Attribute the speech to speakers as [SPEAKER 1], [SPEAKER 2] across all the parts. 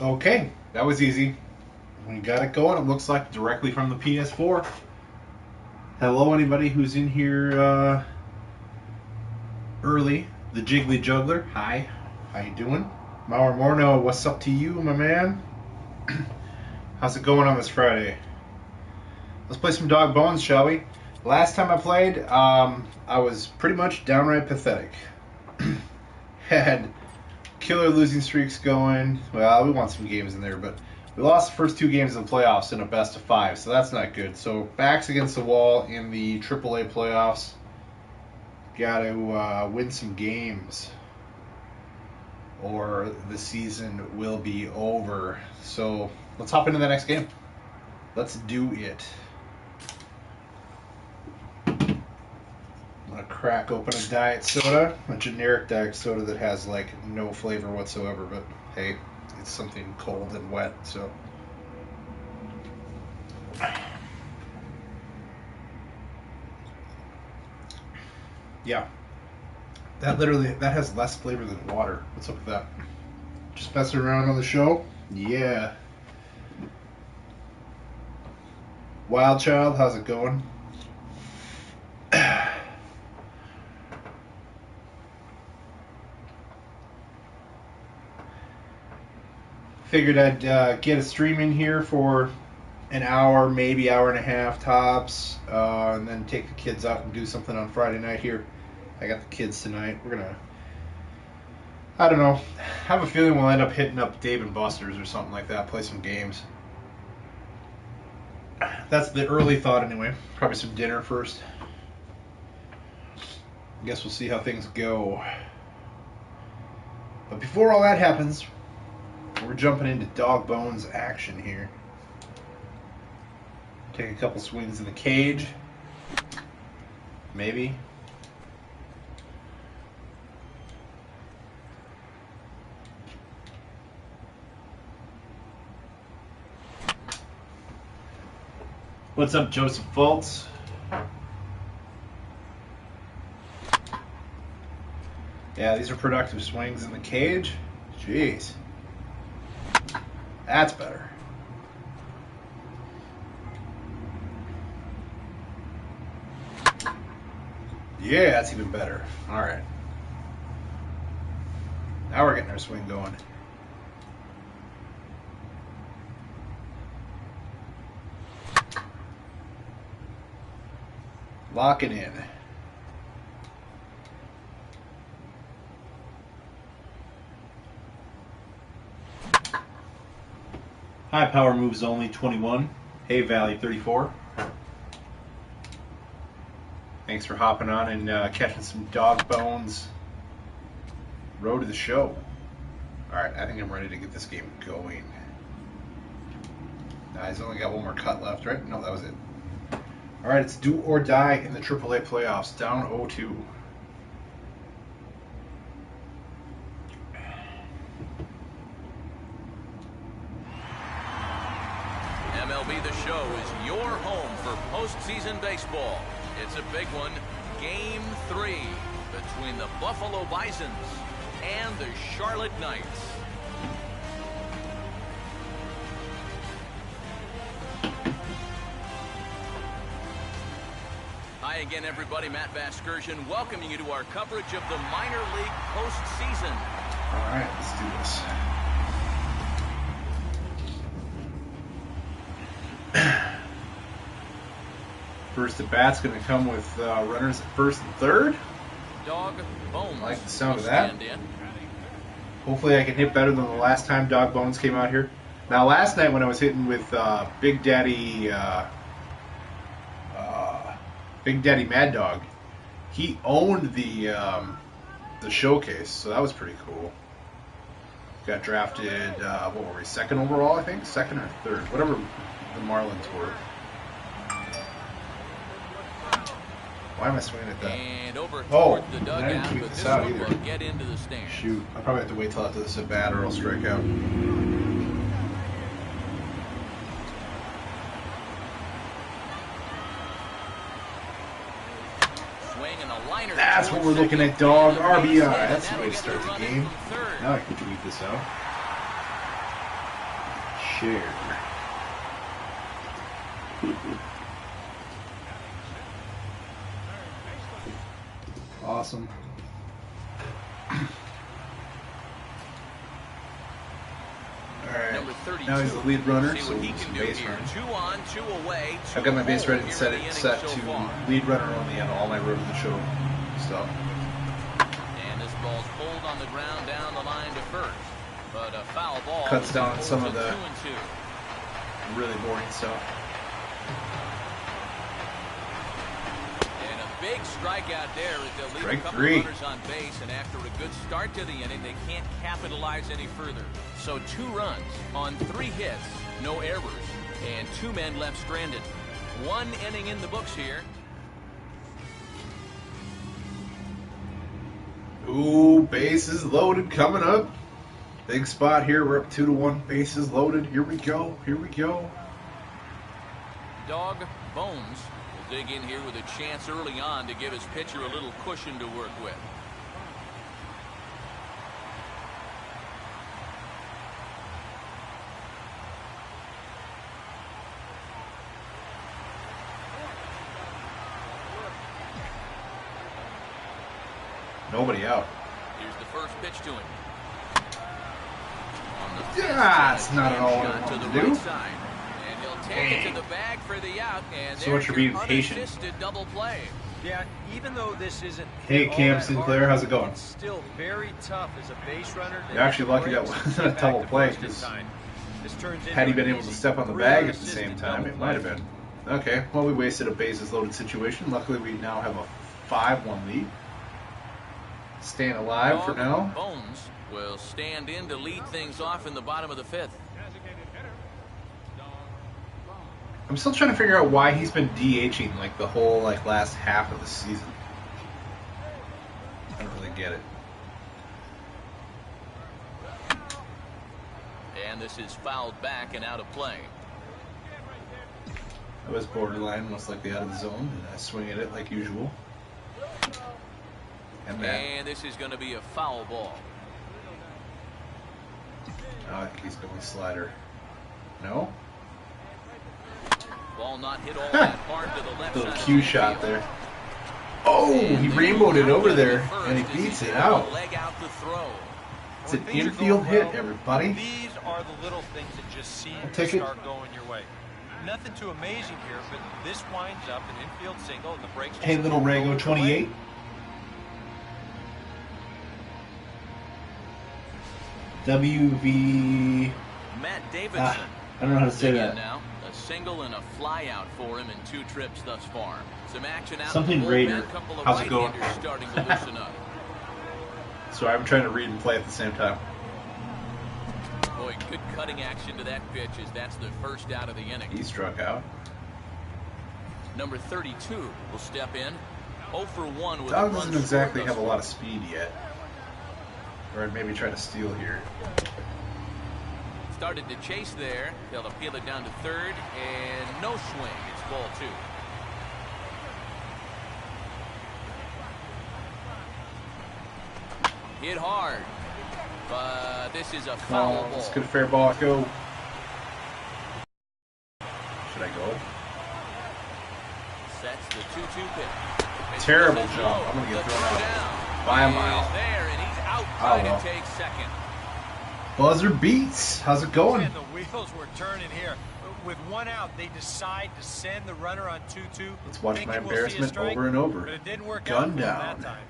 [SPEAKER 1] Okay, that was easy. We got it going, it looks like, directly from the PS4. Hello, anybody who's in here early. The Jiggly Juggler, hi. How you doing? Mauro Morno, what's up to you, my man? How's it going on this Friday? Let's play some Dog Bones, shall we? Last time I played, I was pretty much downright pathetic. Had killer losing streaks going. Well, we want some games in there, but we lost the first two games of the playoffs in a best of 5, so that's not good. So backs against the wall in the AAA playoffs. Got to win some games, or the season will be over. So let's hop into the next game. Let's do it. I'm gonna crack open a diet soda, a generic diet soda that has like no flavor whatsoever, but hey, it's something cold and wet, so. Yeah. That has less flavor than water. What's up with that? Just messing around on the show? Yeah. Wild Child, how's it going? Figured I'd get a stream in here for an hour, maybe hour and a half tops, and then take the kids out and do something on Friday night here. I got the kids tonight. We're gonna, I don't know, have a feeling we'll end up hitting up Dave and Buster's or something like that, play some games. That's the early thought anyway. Probably some dinner first. I guess we'll see how things go. But before all that happens, we're jumping into Dog Bones action here. Take a couple swings in the cage. Maybe. What's up, Joseph Fultz? Yeah, these are productive swings in the cage. Jeez. That's better. Yeah, that's even better. All right. Now we're getting our swing going. Lock it in. High power moves only 21. Hey Valley 34. Thanks for hopping on and catching some Dog Bones. Road to the show. Alright, I think I'm ready to get this game going. He's only got one more cut left, right? No, that was it. Alright, it's do or die in the AAA playoffs. Down 0-2.
[SPEAKER 2] MLB The Show is your home for postseason baseball. It's a big one. Game 3 between the Buffalo Bisons and the Charlotte Knights. Hi again, everybody. Matt Vasgersian welcoming you to our coverage of the minor league postseason.
[SPEAKER 1] All right, let's do this. First at bat's going to come with runners at first and third.
[SPEAKER 2] Dog Bones.
[SPEAKER 1] I like the sound of that. Hopefully I can hit better than the last time Dog Bones came out here. Now last night when I was hitting with Big Daddy Mad Dog, he owned the showcase, so that was pretty cool. Got drafted, what were we, second overall, I think? Second or third, whatever the Marlins were. Why am I swinging at that?
[SPEAKER 2] And over
[SPEAKER 1] Oh,
[SPEAKER 2] the
[SPEAKER 1] I
[SPEAKER 2] dugout,
[SPEAKER 1] didn't tweet
[SPEAKER 2] but
[SPEAKER 1] this
[SPEAKER 2] this
[SPEAKER 1] out
[SPEAKER 2] one
[SPEAKER 1] either.
[SPEAKER 2] will get into the stand.
[SPEAKER 1] Shoot, I'll probably have to wait till after this at bat or I'll strike out.
[SPEAKER 2] Swing and a liner.
[SPEAKER 1] That's what we're looking at, Dog. RBI. That's the way to start the game. Now I can tweet this out. share. Awesome. Alright, now he's the lead runner, so we'll do some base running.
[SPEAKER 2] 2 on, 2 away.
[SPEAKER 1] I've got my base ready to set to lead runner only on all my road to the show stuff.
[SPEAKER 2] And this ball's pulled on the ground down the line to first. But a foul ball
[SPEAKER 1] cuts down some of the
[SPEAKER 2] 2-2.
[SPEAKER 1] really boring stuff.
[SPEAKER 2] And a big strikeout there as they'll leave
[SPEAKER 1] Strike
[SPEAKER 2] a couple
[SPEAKER 1] three.
[SPEAKER 2] of runners on base, and after a good start to the inning, they can't capitalize any further. So 2 runs on 3 hits, no errors, and 2 men left stranded. 1 inning in the books here.
[SPEAKER 1] Ooh, bases loaded coming up. Big spot here. We're up 2-1. Bases loaded. Here we go. Here we go.
[SPEAKER 2] Dawg Bones will dig in here with a chance early on to give his pitcher a little cushion to work with.
[SPEAKER 1] Nobody out.
[SPEAKER 2] Here's the first pitch to him.
[SPEAKER 1] Yeah, it's not at all what I
[SPEAKER 2] to
[SPEAKER 1] wanted
[SPEAKER 2] the
[SPEAKER 1] to do.
[SPEAKER 2] right side. And he'll take it to the bag for the out. And
[SPEAKER 1] So much for being patient.
[SPEAKER 2] unassisted double play.
[SPEAKER 3] Yeah, even though this isn't
[SPEAKER 1] Hey,
[SPEAKER 3] all
[SPEAKER 1] Cam
[SPEAKER 3] that
[SPEAKER 1] Sinclair,
[SPEAKER 3] hard,
[SPEAKER 1] how's it going?
[SPEAKER 3] It's still very tough as a base runner.
[SPEAKER 1] You're actually lucky that wasn't a double play, because had he been able to step on the bag at the same time, it might have been. Okay, well, we wasted a bases loaded situation. Luckily, we now have a 5-1 lead. Staying alive for now.
[SPEAKER 2] Bones will stand in to lead things off in the bottom of the 5th.
[SPEAKER 1] I'm still trying to figure out why he's been DHing like the whole last half of the season. I don't really get it.
[SPEAKER 2] And this is fouled back and out of play.
[SPEAKER 1] I was borderline, most likely out of the zone, and I swing at it like usual.
[SPEAKER 2] And this is going to be a foul ball.
[SPEAKER 1] Oh, I think he's going slider. No?
[SPEAKER 2] Ball not hit all that hard to the left
[SPEAKER 1] Little
[SPEAKER 2] side.
[SPEAKER 1] cue shot there. Oh, he rainbowed it over there, and he beats it out.
[SPEAKER 2] Leg out the throw.
[SPEAKER 1] It's an infield hit, everybody.
[SPEAKER 3] These are the little things that just seem
[SPEAKER 1] I'll
[SPEAKER 3] to
[SPEAKER 1] take it.
[SPEAKER 3] start going your way. Nothing too amazing here, but this winds up an infield single, and the brakes.
[SPEAKER 1] Hey, little Rango 28. WV.
[SPEAKER 2] Matt Davidson.
[SPEAKER 1] I don't know how to say
[SPEAKER 2] Dig in
[SPEAKER 1] that.
[SPEAKER 2] now. A single and a fly out for him in 2 trips thus far. Some action out.
[SPEAKER 1] Something
[SPEAKER 2] the bullpen,
[SPEAKER 1] Raider.
[SPEAKER 2] couple of
[SPEAKER 1] How's it going?
[SPEAKER 2] right-handers starting to loosen up.
[SPEAKER 1] Sorry, I'm trying to read and play at the same time.
[SPEAKER 2] Boy, good cutting action to that pitch as that's the first out of the inning.
[SPEAKER 1] He struck out.
[SPEAKER 2] Number 32 will step in. 0 for 1 with
[SPEAKER 1] Dawg
[SPEAKER 2] a run
[SPEAKER 1] doesn't exactly
[SPEAKER 2] scored
[SPEAKER 1] have a
[SPEAKER 2] thus
[SPEAKER 1] lot of speed yet. Or I'd maybe try to steal here.
[SPEAKER 2] Started to chase there. They'll appeal it down to third, and no swing. It's ball 2. Hit hard, but this is a foul
[SPEAKER 1] Oh,
[SPEAKER 2] ball.
[SPEAKER 1] let's get a fair ball. Go. Should I go?
[SPEAKER 2] Sets the 2-2 pitch. It's
[SPEAKER 1] Terrible
[SPEAKER 2] misses
[SPEAKER 1] job.
[SPEAKER 2] low.
[SPEAKER 1] I'm gonna get
[SPEAKER 2] The
[SPEAKER 1] thrown
[SPEAKER 2] throw
[SPEAKER 1] out
[SPEAKER 2] down.
[SPEAKER 1] by a
[SPEAKER 2] He's
[SPEAKER 1] mile.
[SPEAKER 2] there, and he's
[SPEAKER 1] Oh,
[SPEAKER 2] outside
[SPEAKER 1] well.
[SPEAKER 2] to take second.
[SPEAKER 1] Buzzer beats. How's it going?
[SPEAKER 3] And the wheels were turning here. With 1 out, they decide to send the runner on 2-2.
[SPEAKER 1] Let's watch my
[SPEAKER 3] thinking we'll see a
[SPEAKER 1] embarrassment
[SPEAKER 3] strike,
[SPEAKER 1] over and over.
[SPEAKER 3] But it didn't work
[SPEAKER 1] Gun
[SPEAKER 3] out for him
[SPEAKER 1] down.
[SPEAKER 3] that time.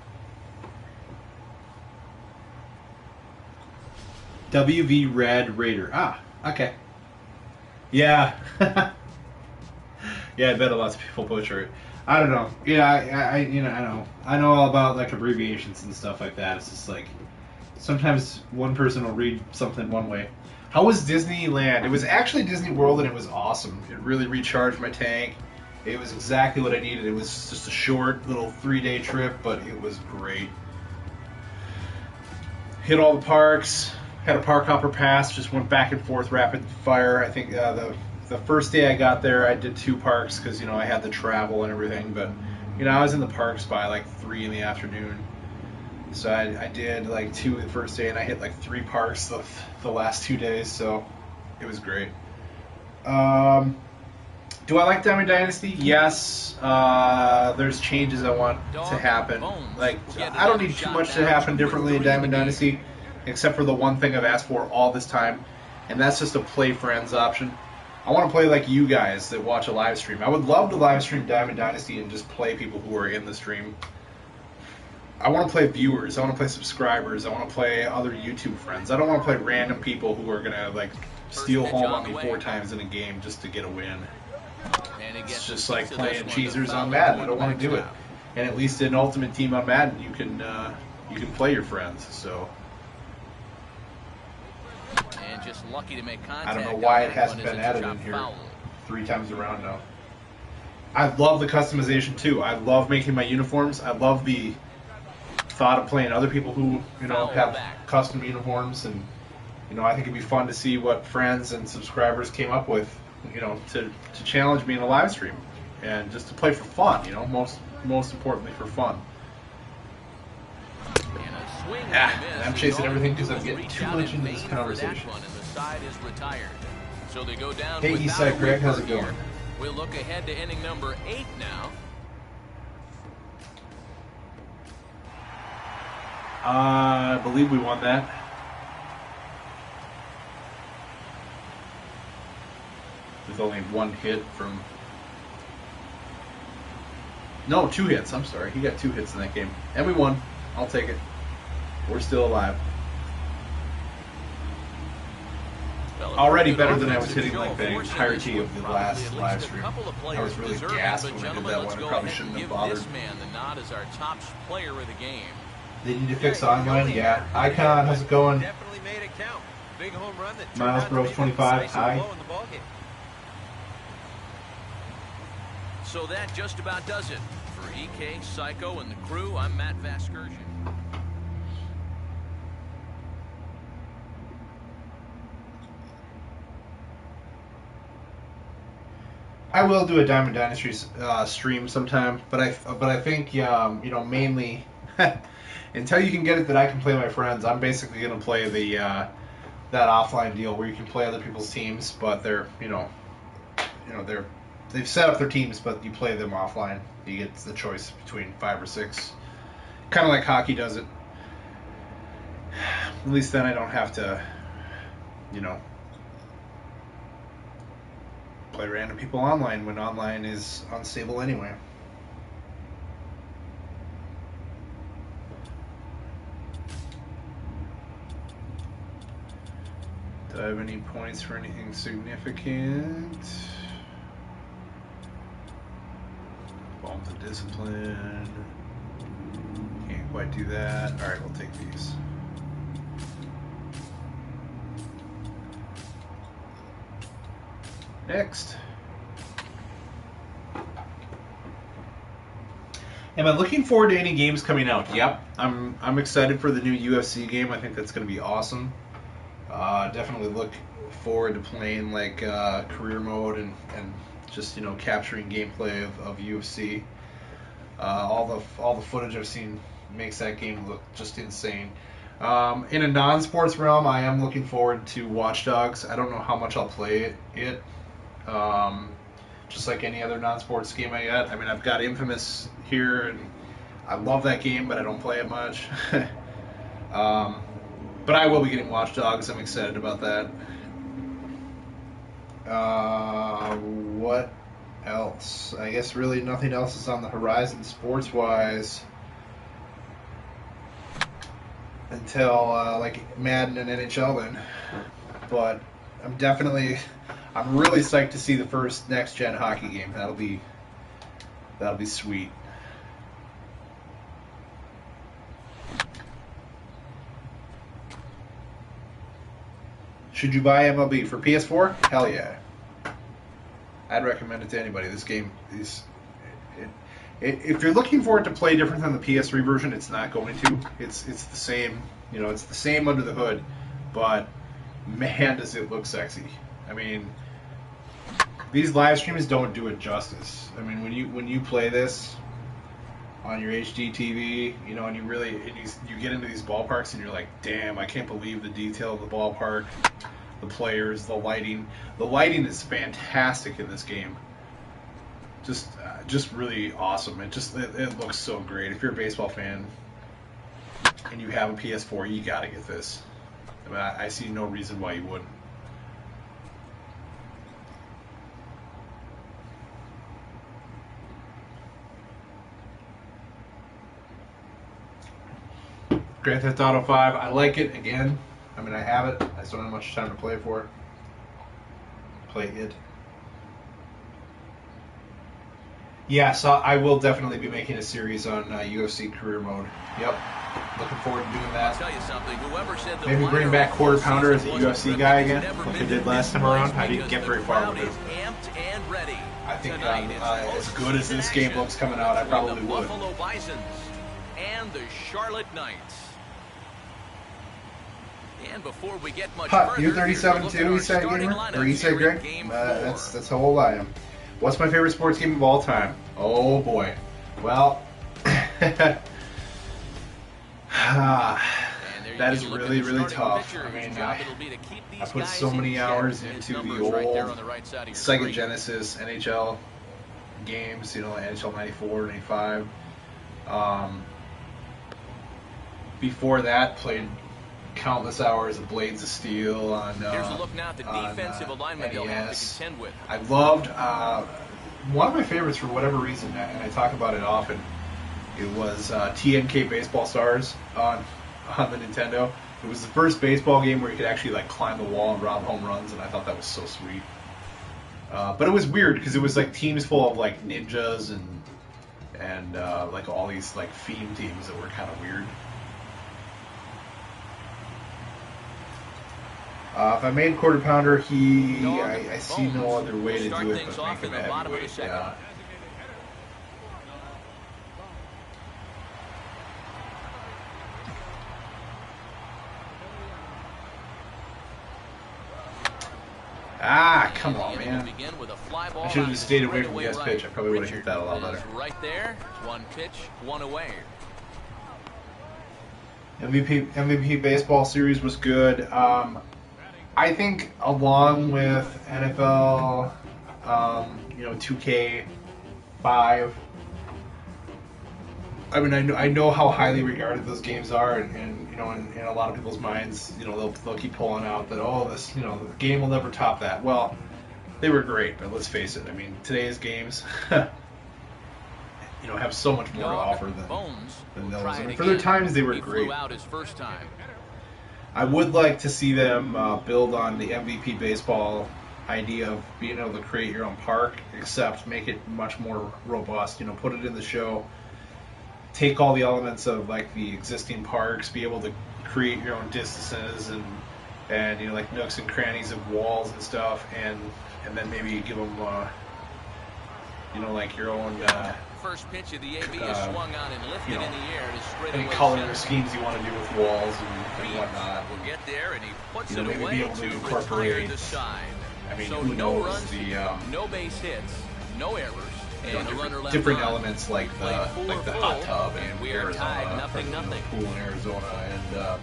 [SPEAKER 1] WV Red Raider. Ah, okay. Yeah. Yeah, I bet lots of people butcher it. I don't know. Yeah, I know. I know all about abbreviations and stuff like that. It's just sometimes one person will read something one way. How was Disneyland? It was actually Disney World, and it was awesome. It really recharged my tank. It was exactly what I needed. It was just a short little 3-day trip, but it was great. Hit all the parks. Had a park hopper pass. Just went back and forth rapid fire. I think the first day I got there, I did 2 parks because I had the travel and everything. But I was in the parks by 3 in the afternoon. So I did 2 the first day, and I hit 3 parks the last 2 days. So It was great. Do I like Diamond Dynasty? Yes. There's changes I want to happen. Like, I don't need too much to happen differently in Diamond Dynasty, except for the one thing I've asked for all this time, and that's just a play friends option. I want to play like you guys that watch a live stream. I would love to live stream Diamond Dynasty and just play people who are in the stream. I want to play viewers. I want to play subscribers. I want to play other YouTube friends. I don't want to play random people who are going to, like, steal home on me 4 times in a game just to get a win. It's just like playing cheesers on Madden. I don't want to do it. And at least in Ultimate Team on Madden, you can play your friends. So
[SPEAKER 2] and just lucky to make contact.
[SPEAKER 1] I don't know why it hasn't been added in here 3 times around now. I love the customization too. I love making my uniforms. I love the thought of playing other people who have custom uniforms, and I think it'd be fun to see what friends and subscribers came up with. To challenge me in a live stream, and just to play for fun, most importantly for fun. And I'm chasing everything because I'm getting too much into this conversation. Hey, Eastside Greg, how's it going?
[SPEAKER 2] We'll look ahead to inning number 8 now.
[SPEAKER 1] I believe we won that. With only 1 hit from... No, 2 hits. I'm sorry. He got 2 hits in that game. And we won. I'll take it. We're still alive. Already better than I was hitting like the entirety of the last live stream. I was really gassed when I did that one. I probably shouldn't have bothered. They need to fix online? Yeah. Icon, how's it going? Miles Bros 25, hi.
[SPEAKER 2] So that just about does it. For EK, Psycho, and the crew, I'm Matt Vasgersian.
[SPEAKER 1] I will do a Diamond Dynasty stream sometime, but I think mainly until you can get it that I can play my friends, I'm basically gonna play the that offline deal where you can play other people's teams, but they've set up their teams, but you play them offline. You get the choice between 5 or 6, kind of like hockey does it. At least then I don't have to, play random people online when online is unstable anyway. Do I have any points for anything significant? Bump the discipline. Can't quite do that. Alright, we'll take these. Next. Am I looking forward to any games coming out? Yep. I'm excited for the new UFC game. I think that's going to be awesome. Definitely look forward to playing like career mode and just capturing gameplay of UFC. All the footage I've seen makes that game look just insane. In a non-sports realm, I am looking forward to Watch Dogs. I don't know how much I'll play it. Just like any other non-sports game I got. I mean, I've got Infamous here, and I love that game, but I don't play it much. But I will be getting Watch Dogs. I'm excited about that. What else? I guess really nothing else is on the horizon sports-wise until like Madden and NHL then. But I'm really psyched to see the first next-gen hockey game. That'll be sweet. Should you buy MLB for PS4? Hell yeah. I'd recommend it to anybody. This game is... If you're looking for it to play different than the PS3 version, it's not going to. It's the same. It's the same under the hood. But, man, does it look sexy. I mean, these live streams don't do it justice. I mean, when you play this on your HD TV, and you get into these ballparks and you're like, damn, I can't believe the detail of the ballpark. the players, the lighting. The lighting is fantastic in this game. Just really awesome. It looks so great. If you're a baseball fan and you have a PS4, you gotta get this. I mean, I see no reason why you wouldn't. Grand Theft Auto 5, I like it again. I mean, I have it. I just don't have much time to play for it. Play it. Yeah, so I will definitely be making a series on UFC career mode. Yep. Looking forward to doing that.
[SPEAKER 2] I'll tell you something, whoever said the
[SPEAKER 1] Maybe bring back Quarter Pounder as a UFC guy again, like I did last time around. I didn't get very far with it. I think as good as this game looks coming out, I probably would.
[SPEAKER 2] Buffalo Bisons and the Charlotte Knights. And before we get much further,
[SPEAKER 1] you're 37 too, you said, gamer? Or you said, Greg? That's how old I am. What's my favorite sports game of all time? Oh boy. Well, that is really, really tough. I mean, I put so many hours into the old Sega Genesis NHL games, you know, NHL 94, 95. Before that, played countless hours of Blades of Steel on
[SPEAKER 2] Here's a look now at the defensive alignment they'll have to
[SPEAKER 1] NES.
[SPEAKER 2] contend with.
[SPEAKER 1] I loved one of my favorites for whatever reason, and I talk about it often. It was TNK Baseball Stars on the Nintendo. It was the first baseball game where you could actually like climb the wall and rob home runs, and I thought that was so sweet. But it was weird because it was like teams full of like ninjas and like all these like theme teams that were kind of weird. If I made Quarter Pounder, I see no other way to do it but make him a heavyweight. Yeah. Ah, come on, man. I should have just stayed away from the guest pitch. I probably would have hit that a lot better.
[SPEAKER 2] Right there, one pitch, one away.
[SPEAKER 1] MVP baseball series was good. I think along with NFL, 2K5. I mean, I know how highly regarded those games are, and in a lot of people's minds, they'll keep pulling out that the game will never top that. Well, they were great, but let's face it. I mean, today's games, have so much more to offer than those. I mean, for their times, they were great. I would like to see them build on the MVP baseball idea of being able to create your own park, except make it much more robust. Put it in the show. Take all the elements of like the existing parks, be able to create your own distances and like nooks and crannies of walls and stuff, and then maybe give them like your own
[SPEAKER 2] first pitch of the AB is swung on and lifted in the air to straight
[SPEAKER 1] any
[SPEAKER 2] away
[SPEAKER 1] color
[SPEAKER 2] center.
[SPEAKER 1] Schemes you want to do with walls and whatnot.
[SPEAKER 2] We'll get there, and he puts it
[SPEAKER 1] Maybe
[SPEAKER 2] away
[SPEAKER 1] be able to
[SPEAKER 2] retire
[SPEAKER 1] incorporate.
[SPEAKER 2] the side.
[SPEAKER 1] I mean,
[SPEAKER 2] So
[SPEAKER 1] who
[SPEAKER 2] no
[SPEAKER 1] knows
[SPEAKER 2] runs, no base hits, no errors, and a runner left
[SPEAKER 1] different
[SPEAKER 2] on.
[SPEAKER 1] elements like the hot tub in
[SPEAKER 2] and we are
[SPEAKER 1] Arizona,
[SPEAKER 2] tied, nothing.
[SPEAKER 1] pool in Arizona,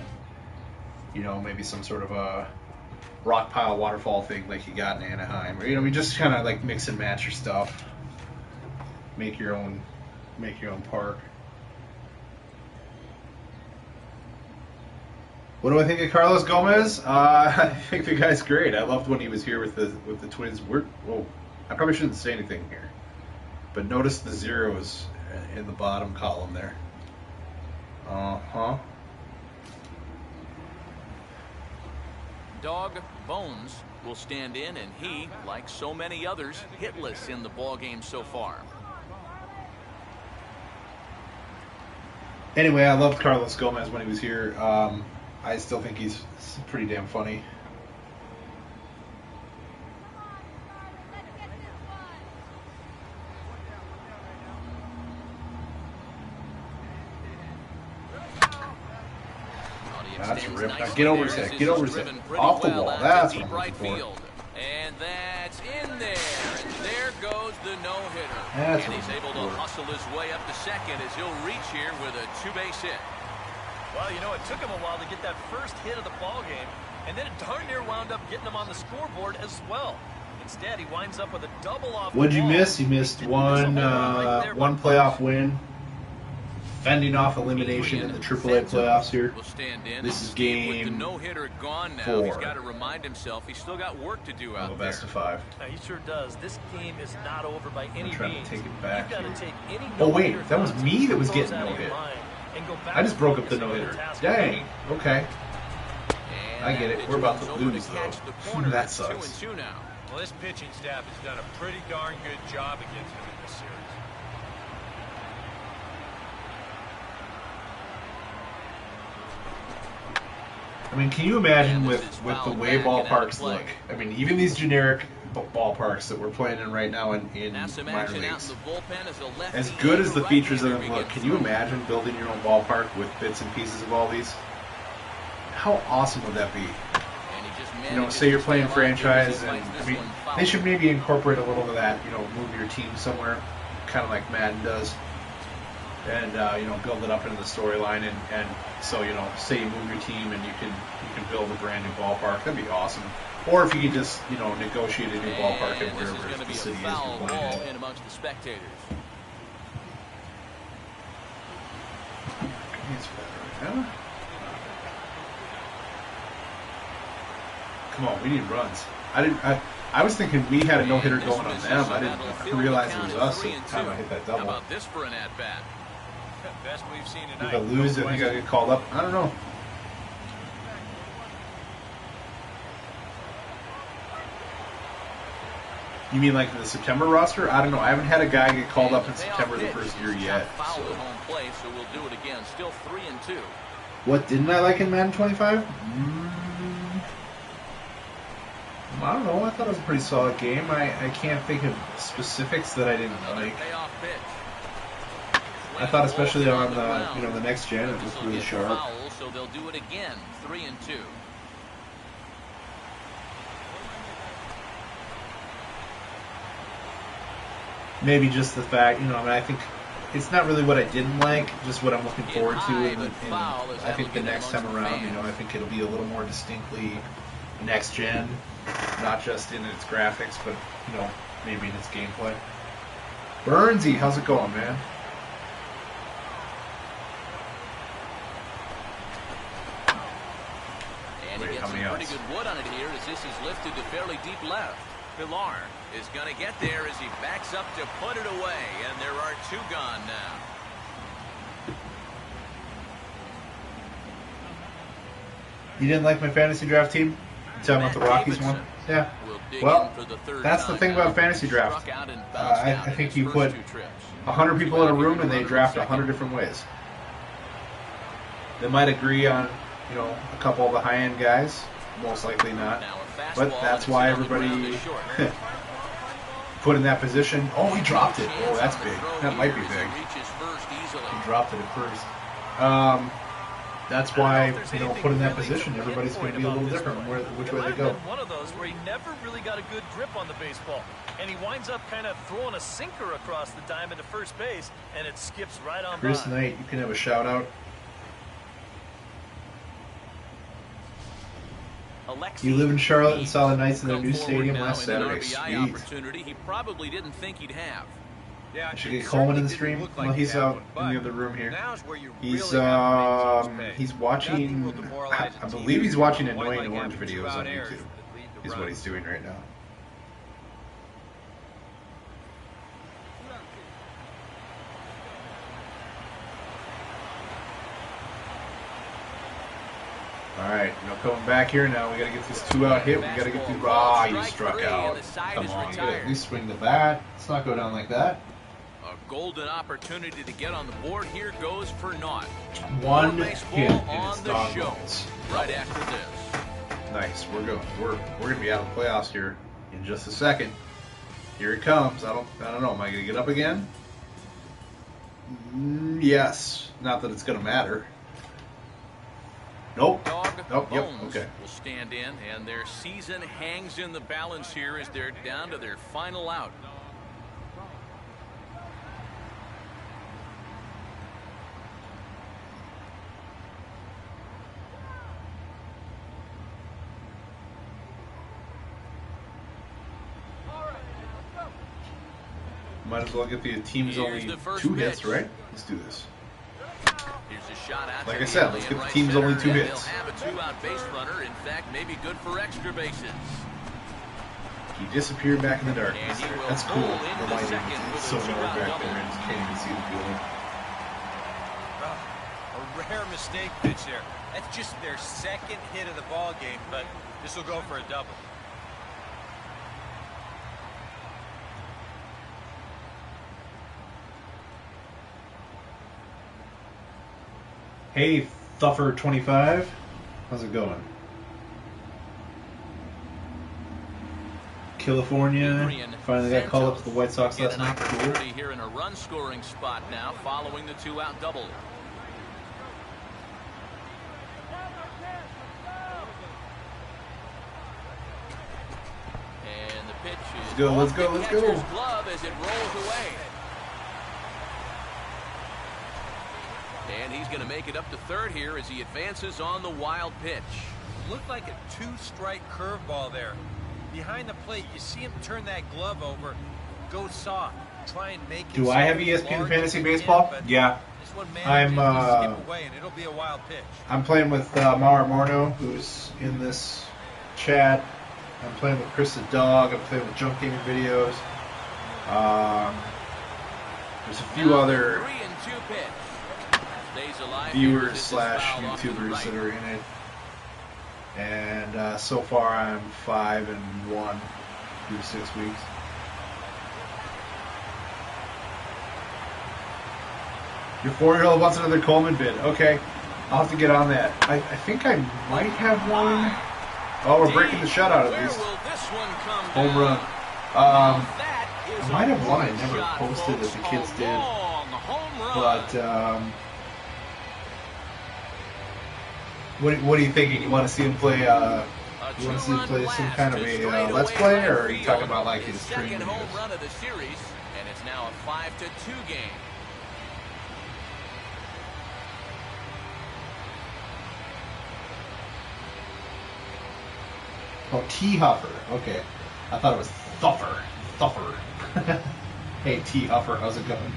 [SPEAKER 1] and maybe some sort of a rock pile waterfall thing like you got in Anaheim. Or we just kind of like mix and match your stuff, make your own park. What do I think of Carlos Gomez? I think the guy's great. I loved when he was here with the Twins. Whoa, I probably shouldn't say anything here, but notice the zeros in the bottom column there.
[SPEAKER 2] Dawg Bones will stand in, and he, like so many others, hitless in the ball game so far.
[SPEAKER 1] Anyway, I loved Carlos Gomez when he was here. I still think he's pretty damn funny. That's ripped. Now get over his head. Get over his head. Off the wall. That's what I'm looking for.
[SPEAKER 2] And that's in there. And there goes the no-hitter.
[SPEAKER 1] And
[SPEAKER 2] he's able to hustle his way up to second as he'll reach here with a two-base hit.
[SPEAKER 3] Well, you know, it took him a while to get that first hit of the ball game, and then it darn near wound up getting him on the scoreboard as well. Instead, he winds up with a double off.
[SPEAKER 1] What'd you miss? You missed one playoff win, fending off elimination in the AAA playoffs here. This is game
[SPEAKER 2] no-hitter gone now.
[SPEAKER 1] 4.
[SPEAKER 2] He's got to remind himself he's still got work to do out there.
[SPEAKER 1] Best of 5.
[SPEAKER 3] He sure does. This game is not over by any
[SPEAKER 1] trying
[SPEAKER 3] means.
[SPEAKER 1] to take it back
[SPEAKER 3] You've got to
[SPEAKER 1] here.
[SPEAKER 3] take any
[SPEAKER 1] Oh wait, that was me that was getting no-hit. I just broke up the no-hitter. Dang. Okay. I get it. We're about to lose though. That sucks.
[SPEAKER 3] Well, this pitching staff has done a pretty darn good job against him in this series.
[SPEAKER 1] I mean, can you imagine with the way ballparks look? I mean, even these generic ballparks that we're playing in right now in minor leagues, as good as the features of them look, can you imagine building your own ballpark with bits and pieces of all these? How awesome would that be? You know, say you're playing franchise, and I mean, they should maybe incorporate a little of that. You know, move your team somewhere, kind of like Madden does, and you know, build it up into the storyline. And so, you know, say you move your team, and you can build a brand new ballpark. That'd be awesome. Or if you could just, you know, negotiate a new ballpark in wherever the city is.
[SPEAKER 2] In amongst the spectators.
[SPEAKER 1] It's better right now. Come on, we need runs. I was thinking we had a no-hitter going on them. I didn't realize it was us at the time I hit that double.
[SPEAKER 2] How about this for an at-bat?
[SPEAKER 3] Best we've seen tonight.
[SPEAKER 1] If I lose, I think I get called up. I don't know. You mean like the September roster? I don't know. I haven't had a guy get called up in September the first year yet.
[SPEAKER 2] So we'll do it again. Still 3-2.
[SPEAKER 1] What didn't I like in Madden 25? I don't know. I thought it was a pretty solid game. I can't think of specifics that I didn't like. I thought especially on the next gen it was really sharp.
[SPEAKER 2] So they'll do it again. 3-2.
[SPEAKER 1] Maybe just the fact, you know, I mean, I think it's not really what I didn't like, just what I'm looking forward to. And I think the next time around, you know, I think it'll be a little more distinctly next gen, not just in its graphics, but, you know, maybe in its gameplay. Burnsy, how's it going, man?
[SPEAKER 2] And he gets some pretty good wood on it here as this is lifted to fairly deep left. Pilar is going to get there as he backs up to put it away, and there are 2 gone now.
[SPEAKER 1] You didn't like my fantasy draft team? You talking about the Rockies one? Yeah. Well, that's the thing about fantasy draft. I think you put 100 people in a room and they draft 100 different ways. They might agree on, you know, a couple of the high-end guys. Most likely not. But that's why everybody put in that position. Oh, he dropped it. Oh, that's big. That might be big. He dropped it at first. That's why, you know, put in that position. Everybody's going to be a little different which way they go.
[SPEAKER 3] One of those where he never really got a good grip on the baseball, and he winds up kind of throwing a sinker across the diamond to first base, and it skips right on by.
[SPEAKER 1] Chris Knight, you can have a shout out. You live in Charlotte and saw the Knights in their new stadium last Saturday. Sweet.
[SPEAKER 2] He probably didn't think he'd have.
[SPEAKER 3] Yeah,
[SPEAKER 1] I should get Coleman in the stream. Well, he's out in the other room here. He's watching. I believe he's watching Annoying Orange videos on YouTube. Is what he's doing right now. All right, you know, coming back here now, we got to get this 2-out hit. We got to get through. Ah, you struck out. Come on, you got to at least swing the bat. Let's not go down like that.
[SPEAKER 2] A golden opportunity to get on the board here goes for naught.
[SPEAKER 1] One hit and it's Dawg
[SPEAKER 2] right after this.
[SPEAKER 1] Nice, we're going. We're gonna be out of the playoffs here in just a second. Here it comes. I don't know. Am I gonna get up again? Yes. Not that it's gonna matter. Nope. Nope. Yep. Okay.
[SPEAKER 2] Will stand in, and their season hangs in the balance here as they're down to their final out.
[SPEAKER 1] Might as well get the team's only 2 hits, right? Let's do this.
[SPEAKER 2] Here's a shot out
[SPEAKER 1] Like
[SPEAKER 2] to
[SPEAKER 1] I said, let's get the team's only 2 hits.
[SPEAKER 2] They'll have a 2-out base runner. In fact, maybe good for extra bases.
[SPEAKER 1] He disappeared back in the darkness. That's cool. The
[SPEAKER 2] into
[SPEAKER 1] lighting
[SPEAKER 2] second
[SPEAKER 1] is
[SPEAKER 2] with
[SPEAKER 1] so
[SPEAKER 2] a
[SPEAKER 1] narrow
[SPEAKER 2] two-out
[SPEAKER 1] back
[SPEAKER 2] double.
[SPEAKER 1] there, and you can't even see the field.
[SPEAKER 3] A rare mistake pitch there. That's just their second hit of the ball game, but this will go for a double.
[SPEAKER 1] Hey, Thuffer25. How's it going? California finally got called up to the White Sox last night. Cool.
[SPEAKER 2] Here in a run-scoring spot now, following the 2-out double. And the pitch is
[SPEAKER 1] Let's go,
[SPEAKER 2] off the
[SPEAKER 1] let's go.
[SPEAKER 2] catcher's glove as it rolls away. And he's going to make it up to third here as he advances on the wild pitch.
[SPEAKER 3] Looked like a 2-strike curveball there. Behind the plate, you see him turn that glove over, go soft, try and make it.
[SPEAKER 1] Do I have ESPN Fantasy Baseball? Yeah. I'm
[SPEAKER 3] skip away and it'll be a wild pitch.
[SPEAKER 1] I'm playing with Maurer Morno, who's in this chat. I'm playing with Chris the Dog. I'm playing with Junk Gaming Videos. There's a few other
[SPEAKER 2] 3-2 pitch. Stays alive
[SPEAKER 1] viewers
[SPEAKER 2] here,
[SPEAKER 1] slash
[SPEAKER 2] foul off to the
[SPEAKER 1] YouTubers
[SPEAKER 2] right.
[SPEAKER 1] that are in it. And so far I'm 5-1 through 6 weeks. Your 4-year-old wants another Coleman bid. Okay, I'll have to get on that. I think I might have one. Oh, we're breaking the shutout at least. Home run. I might have one I never posted that the kids did. But what are you thinking? You want to see him play? You want to see him play some kind of a let's play, or are you talking about like his training
[SPEAKER 2] home
[SPEAKER 1] videos?
[SPEAKER 2] run of the series, and it's now a 5-2 game.
[SPEAKER 1] Oh, T Huffer. Okay, I thought it was Thuffer. Thuffer. Hey, T Huffer, how's it going?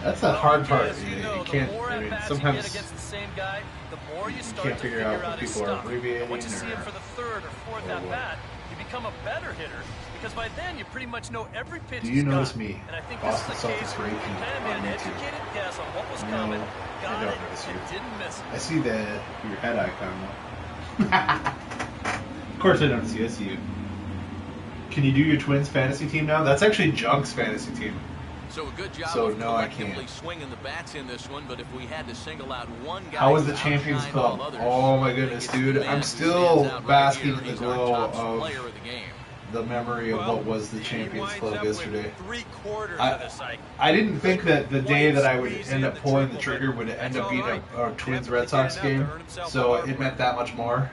[SPEAKER 1] That's the hard part. You can't. I mean, sometimes
[SPEAKER 3] against the same guy, the more you start
[SPEAKER 1] can't
[SPEAKER 3] to
[SPEAKER 1] figure out what
[SPEAKER 3] his
[SPEAKER 1] people are
[SPEAKER 3] stuff.
[SPEAKER 1] abbreviating
[SPEAKER 3] Once you see him
[SPEAKER 1] or-
[SPEAKER 3] for the third or fourth
[SPEAKER 1] or
[SPEAKER 3] at
[SPEAKER 1] what.
[SPEAKER 3] bat, you become a better hitter because by then you pretty much know every pitch.
[SPEAKER 1] Do
[SPEAKER 3] he's
[SPEAKER 1] you notice
[SPEAKER 3] got.
[SPEAKER 1] me,
[SPEAKER 3] And I think
[SPEAKER 1] Boston
[SPEAKER 3] this is the case
[SPEAKER 1] Celtics
[SPEAKER 3] where you
[SPEAKER 1] ranking
[SPEAKER 3] kind of made
[SPEAKER 1] on
[SPEAKER 3] an
[SPEAKER 1] YouTube?
[SPEAKER 3] educated guess on what was
[SPEAKER 1] No,
[SPEAKER 3] coming,
[SPEAKER 1] I
[SPEAKER 3] got
[SPEAKER 1] don't
[SPEAKER 3] it,
[SPEAKER 1] notice
[SPEAKER 3] and
[SPEAKER 1] you.
[SPEAKER 3] didn't miss it.
[SPEAKER 1] I see your head icon though. Of course I don't see. I see you. Can you do your Twins fantasy team now? That's actually Junk's fantasy team.
[SPEAKER 2] So a good job
[SPEAKER 1] So,
[SPEAKER 2] of
[SPEAKER 1] no, I
[SPEAKER 2] collectively
[SPEAKER 1] can't.
[SPEAKER 2] swinging the bats in this one, but if we had to single out one guy
[SPEAKER 1] How was
[SPEAKER 2] who
[SPEAKER 1] the Champions
[SPEAKER 2] outshined
[SPEAKER 1] Club?
[SPEAKER 2] all others,
[SPEAKER 1] Oh my
[SPEAKER 2] I think
[SPEAKER 1] goodness,
[SPEAKER 2] it's
[SPEAKER 1] dude.
[SPEAKER 2] the man
[SPEAKER 1] I'm
[SPEAKER 2] who
[SPEAKER 1] still
[SPEAKER 2] stands out right
[SPEAKER 1] basking
[SPEAKER 2] here.
[SPEAKER 1] in the
[SPEAKER 2] He's our
[SPEAKER 1] glow
[SPEAKER 2] top
[SPEAKER 1] of
[SPEAKER 2] player of the game.
[SPEAKER 1] the memory of what was the
[SPEAKER 3] He
[SPEAKER 1] Champions
[SPEAKER 3] winds
[SPEAKER 1] Club
[SPEAKER 3] up with
[SPEAKER 1] yesterday.
[SPEAKER 3] 3/4
[SPEAKER 1] I-
[SPEAKER 3] of the cycle.
[SPEAKER 1] I didn't think that the day that I would
[SPEAKER 3] Squeeze
[SPEAKER 1] end
[SPEAKER 3] in
[SPEAKER 1] up
[SPEAKER 3] the
[SPEAKER 1] pulling the
[SPEAKER 3] triple,
[SPEAKER 1] trigger
[SPEAKER 3] but
[SPEAKER 1] would end
[SPEAKER 3] that's
[SPEAKER 1] up
[SPEAKER 3] all
[SPEAKER 1] being
[SPEAKER 3] right.
[SPEAKER 1] a Twins
[SPEAKER 3] Definitely
[SPEAKER 1] Red Sox
[SPEAKER 3] getting
[SPEAKER 1] game,
[SPEAKER 3] enough to earn himself
[SPEAKER 1] so
[SPEAKER 3] a
[SPEAKER 1] it
[SPEAKER 3] hard
[SPEAKER 1] meant
[SPEAKER 3] win.
[SPEAKER 1] that much more.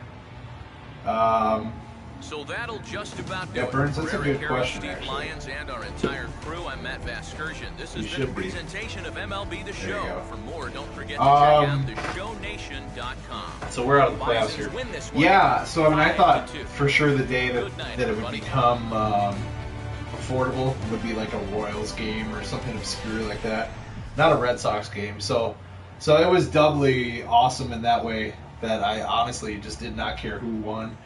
[SPEAKER 2] So that'll just about do
[SPEAKER 1] Yeah,
[SPEAKER 2] it.
[SPEAKER 1] Burns, that's
[SPEAKER 2] For
[SPEAKER 1] a
[SPEAKER 2] Eric
[SPEAKER 1] good
[SPEAKER 2] Harris,
[SPEAKER 1] question,
[SPEAKER 2] Steve
[SPEAKER 1] actually.
[SPEAKER 2] Lyons, and our entire crew, I'm Matt Vasgersian. This
[SPEAKER 1] You
[SPEAKER 2] has been a
[SPEAKER 1] should be.
[SPEAKER 2] presentation of MLB The
[SPEAKER 1] There you
[SPEAKER 2] Show.
[SPEAKER 1] go.
[SPEAKER 2] For more, don't forget to check out theshownation.com.
[SPEAKER 1] So we're out of the playoffs here.
[SPEAKER 2] Bisons win this one.
[SPEAKER 1] Yeah, so I mean, I thought
[SPEAKER 2] 5-2.
[SPEAKER 1] for sure the day that,
[SPEAKER 2] Good night,
[SPEAKER 1] that it would
[SPEAKER 2] everybody.
[SPEAKER 1] become affordable would be like a Royals game or something obscure like that. Not a Red Sox game. So it was doubly awesome in that way that I honestly just did not care who won.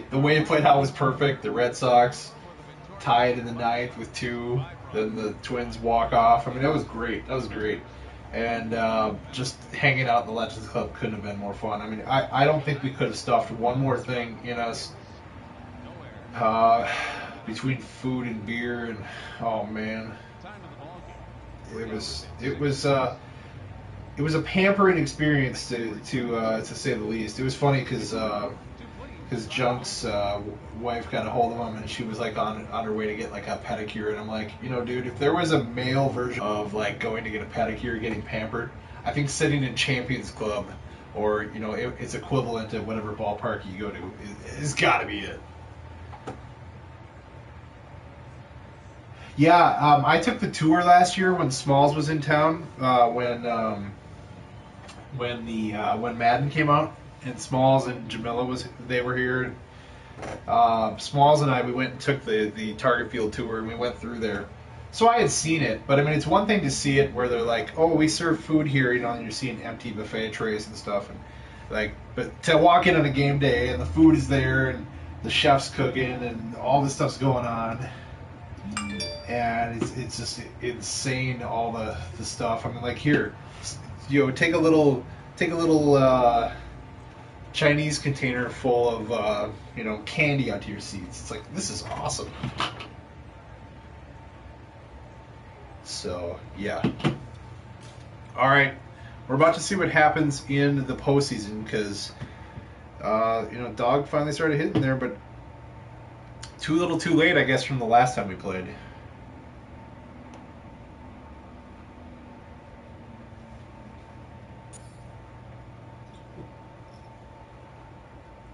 [SPEAKER 1] The way it played out was perfect. The Red Sox tied in the ninth with 2. Then the Twins walk off. I mean, that was great. That was great. And just hanging out in the Legends Club couldn't have been more fun. I mean, I don't think we could have stuffed one more thing in us between food and beer. And oh man, it was a pampering experience to say the least. It was funny because Junk's wife got a hold of him and she was like on her way to get like a pedicure, and I'm like, dude, if there was a male version of like going to get a pedicure, getting pampered, I think sitting in Champions Club or it's equivalent at whatever ballpark you go to is got to be it. Yeah, I took the tour last year when Smalls was in town when Madden came out. And Smalls and Jamila were here. Smalls and I, we went and took the Target Field tour, and we went through there. So I had seen it, but I mean, it's one thing to see it where they're like, "Oh, we serve food here," and you're seeing empty buffet trays and stuff, and but to walk in on a game day and the food is there and the chef's cooking and all this stuff's going on, and it's just insane, all the stuff. I mean, like here, take a little Chinese container full of candy onto your seats. It's like, this is awesome. So yeah. All right, we're about to see what happens in the postseason because Dawg finally started hitting there, but too little, too late, I guess, from the last time we played.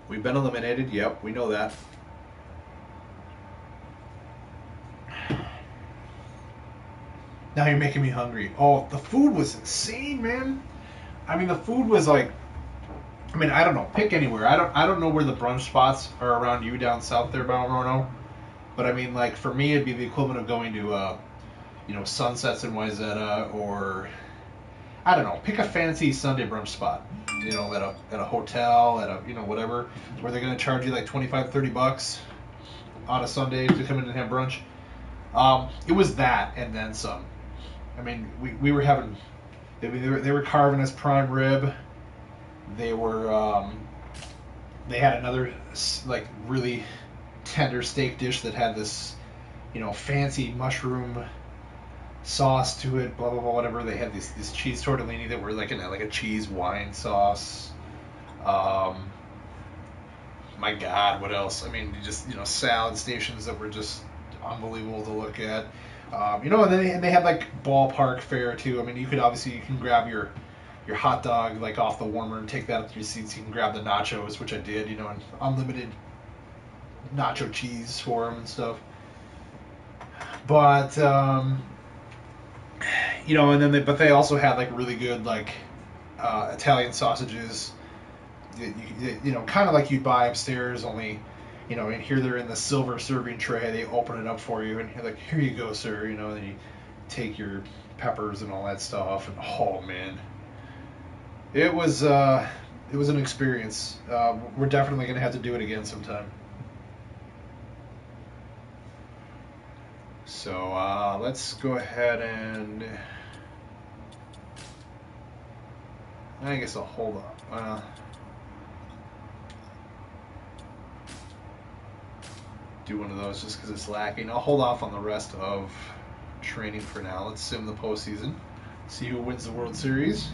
[SPEAKER 1] We've been eliminated. Yep, we know that. Now you're making me hungry. Oh, the food was insane, man. I mean, the food was like, I mean, I don't know. Pick anywhere. I don't know where the brunch spots are around you down south there, Balmorno. But I mean, like, for me, it'd be the equivalent of going to, Sunsets in Wayzata, or I don't know. Pick a fancy Sunday brunch spot. At a hotel, at a whatever, where they're gonna charge you like $25-30 on a Sunday to come in and have brunch. It was that and then some. I mean, we were having, they were carving us prime rib. They were they had another like really tender steak dish that had this fancy mushroom sauce to it, blah blah blah, whatever. They had this cheese tortellini that were like in a cheese wine sauce. My God, what else? I mean, just salad stations that were just unbelievable to look at. And they had like ballpark fare too. I mean, you can grab your hot dog like off the warmer and take that up to your seats. You can grab the nachos, which I did, and unlimited nacho cheese for them and stuff. But but they also had like really good like Italian sausages. Kind of like you'd buy upstairs, only and here they're in the silver serving tray. They open it up for you, and you're like, "Here you go, sir." And then you take your peppers and all that stuff, and oh man, it was an experience. We're definitely gonna have to do it again sometime. So let's go ahead and I guess I'll hold on. Do one of those just because it's lacking. I'll hold off on the rest of training for now. Let's sim the postseason. See who wins the World Series.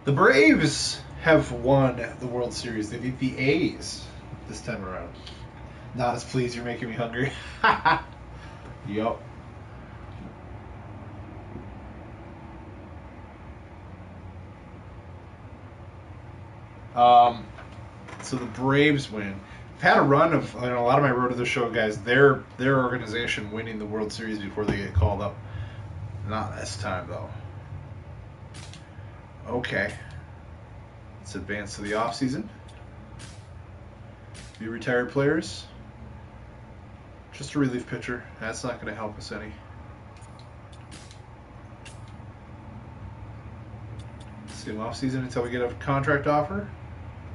[SPEAKER 1] The Braves have won the World Series. They beat the A's this time around. Not as pleased. You're making me hungry. Yup. So the Braves win. I've had a run of a lot of my Road to the Show guys. Their organization winning the World Series before they get called up. Not this time though. Okay. Let's advance to the off season. Be retired players. Just a relief pitcher. That's not going to help us any. See him off season until we get a contract offer.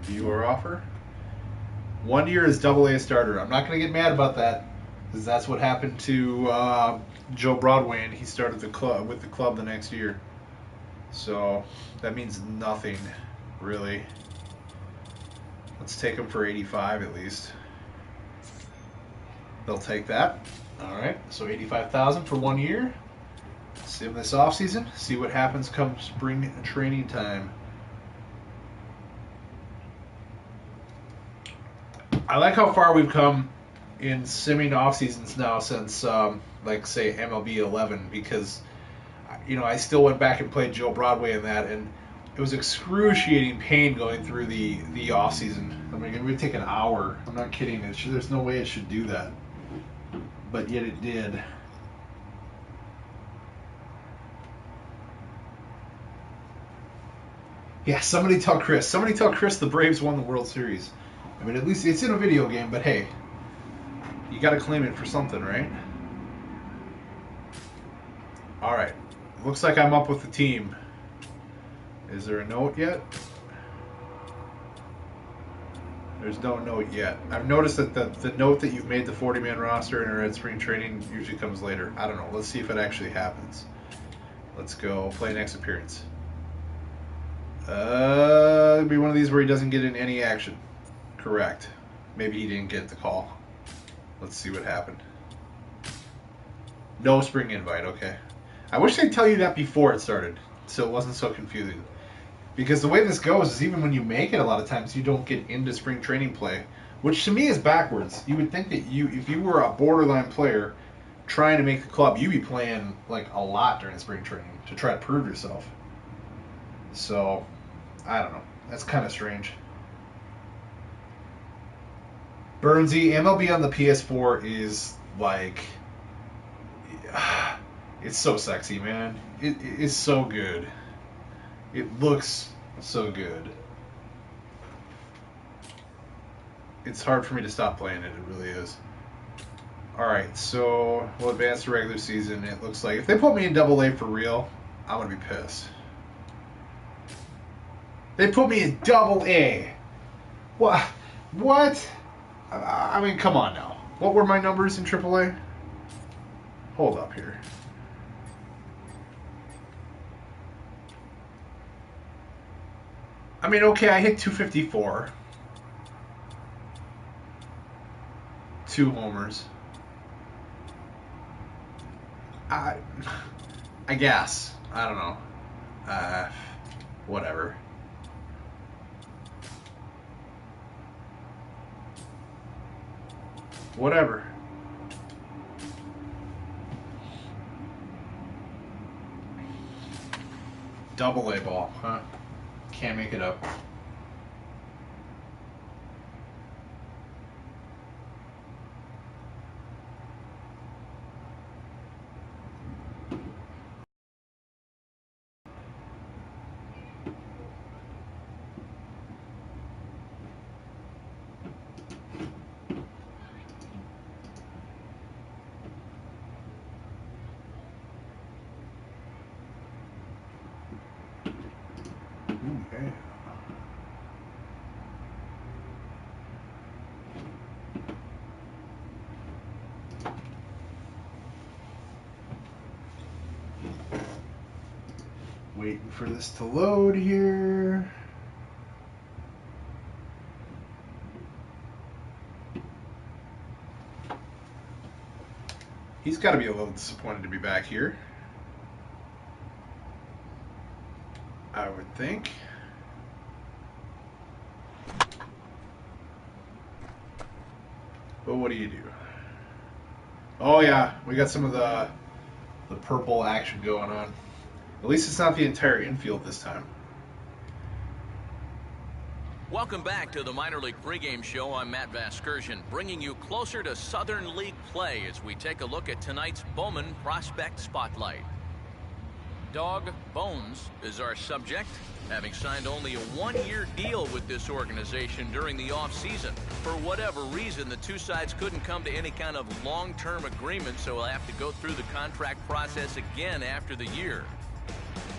[SPEAKER 1] View our offer. 1 year as AA starter. I'm not going to get mad about that, because that's what happened to Joe Broadway, and he started with the club the next year. So that means nothing, really. Let's take him for 85 at least. They'll take that. All right, so 85,000 for 1 year. See him this offseason. See what happens come spring training time. I like how far we've come in simming off seasons now since, like, say, MLB 11, because, I still went back and played Joe Broadway in that, and it was excruciating pain going through the off season. I mean, it would take an hour. I'm not kidding. There's no way it should do that, but yet it did. Yeah, somebody tell Chris. Somebody tell Chris the Braves won the World Series. I mean, at least it's in a video game, but hey, you got to claim it for something, right? All right. Looks like I'm up with the team. Is there a note yet? There's no note yet. I've noticed that the note that you've made the 40-man roster and are at spring training usually comes later. I don't know. Let's see if it actually happens. Let's go play next appearance. It'll be one of these where he doesn't get in any action. Correct. Maybe he didn't get the call. Let's see what happened. No spring invite. Okay. I wish they'd tell you that before it started, so it wasn't so confusing. Because the way this goes is even when you make it, a lot of times you don't get into spring training play, which to me is backwards. You would think that if you were a borderline player trying to make the club, you'd be playing like a lot during spring training to try to prove yourself. So, I don't know. That's kind of strange. Burnsy, MLB on the PS4 is like... It's so sexy, man. It is so good. It looks so good. It's hard for me to stop playing it. It really is. Alright, so we'll advance to regular season. It looks like if they put me in AA for real, I'm going to be pissed. They put me in AA. What? What? I mean, come on now. What were my numbers in AAA? Hold up here. I mean, okay, I hit 254. 2 homers. I guess. I don't know. Whatever. Whatever. AA ball, huh? Can't make it up. Okay. Waiting for this to load here. He's got to be a little disappointed to be back here, I would think. But what do you do? Oh yeah, we got some of the purple action going on. At least it's not the entire infield this time.
[SPEAKER 2] Welcome back to the Minor League pregame show. I'm Matt Vasgersian, bringing you closer to Southern League play as we take a look at tonight's Bowman Prospect Spotlight. Dawg Bones is our subject, having signed only a 1-year deal with this organization during the offseason. For whatever reason, the two sides couldn't come to any kind of long-term agreement, so we'll have to go through the contract process again after the year.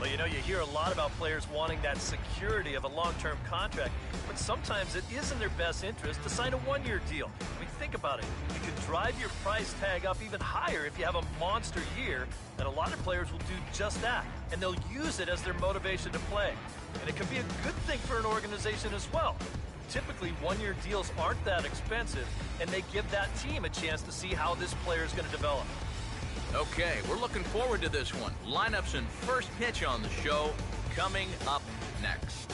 [SPEAKER 3] Well, you know, you hear a lot about players wanting that security of a long-term contract, but sometimes it is in their best interest to sign a 1-year deal. I mean, think about it. You can drive your price tag up even higher if you have a monster year, and a lot of players will do just that, and they'll use it as their motivation to play. And it can be a good thing for an organization as well. Typically, 1-year deals aren't that expensive, and they give that team a chance to see how this player is going to develop.
[SPEAKER 2] Okay, we're looking forward to this one. Lineups and first pitch on the show coming up next.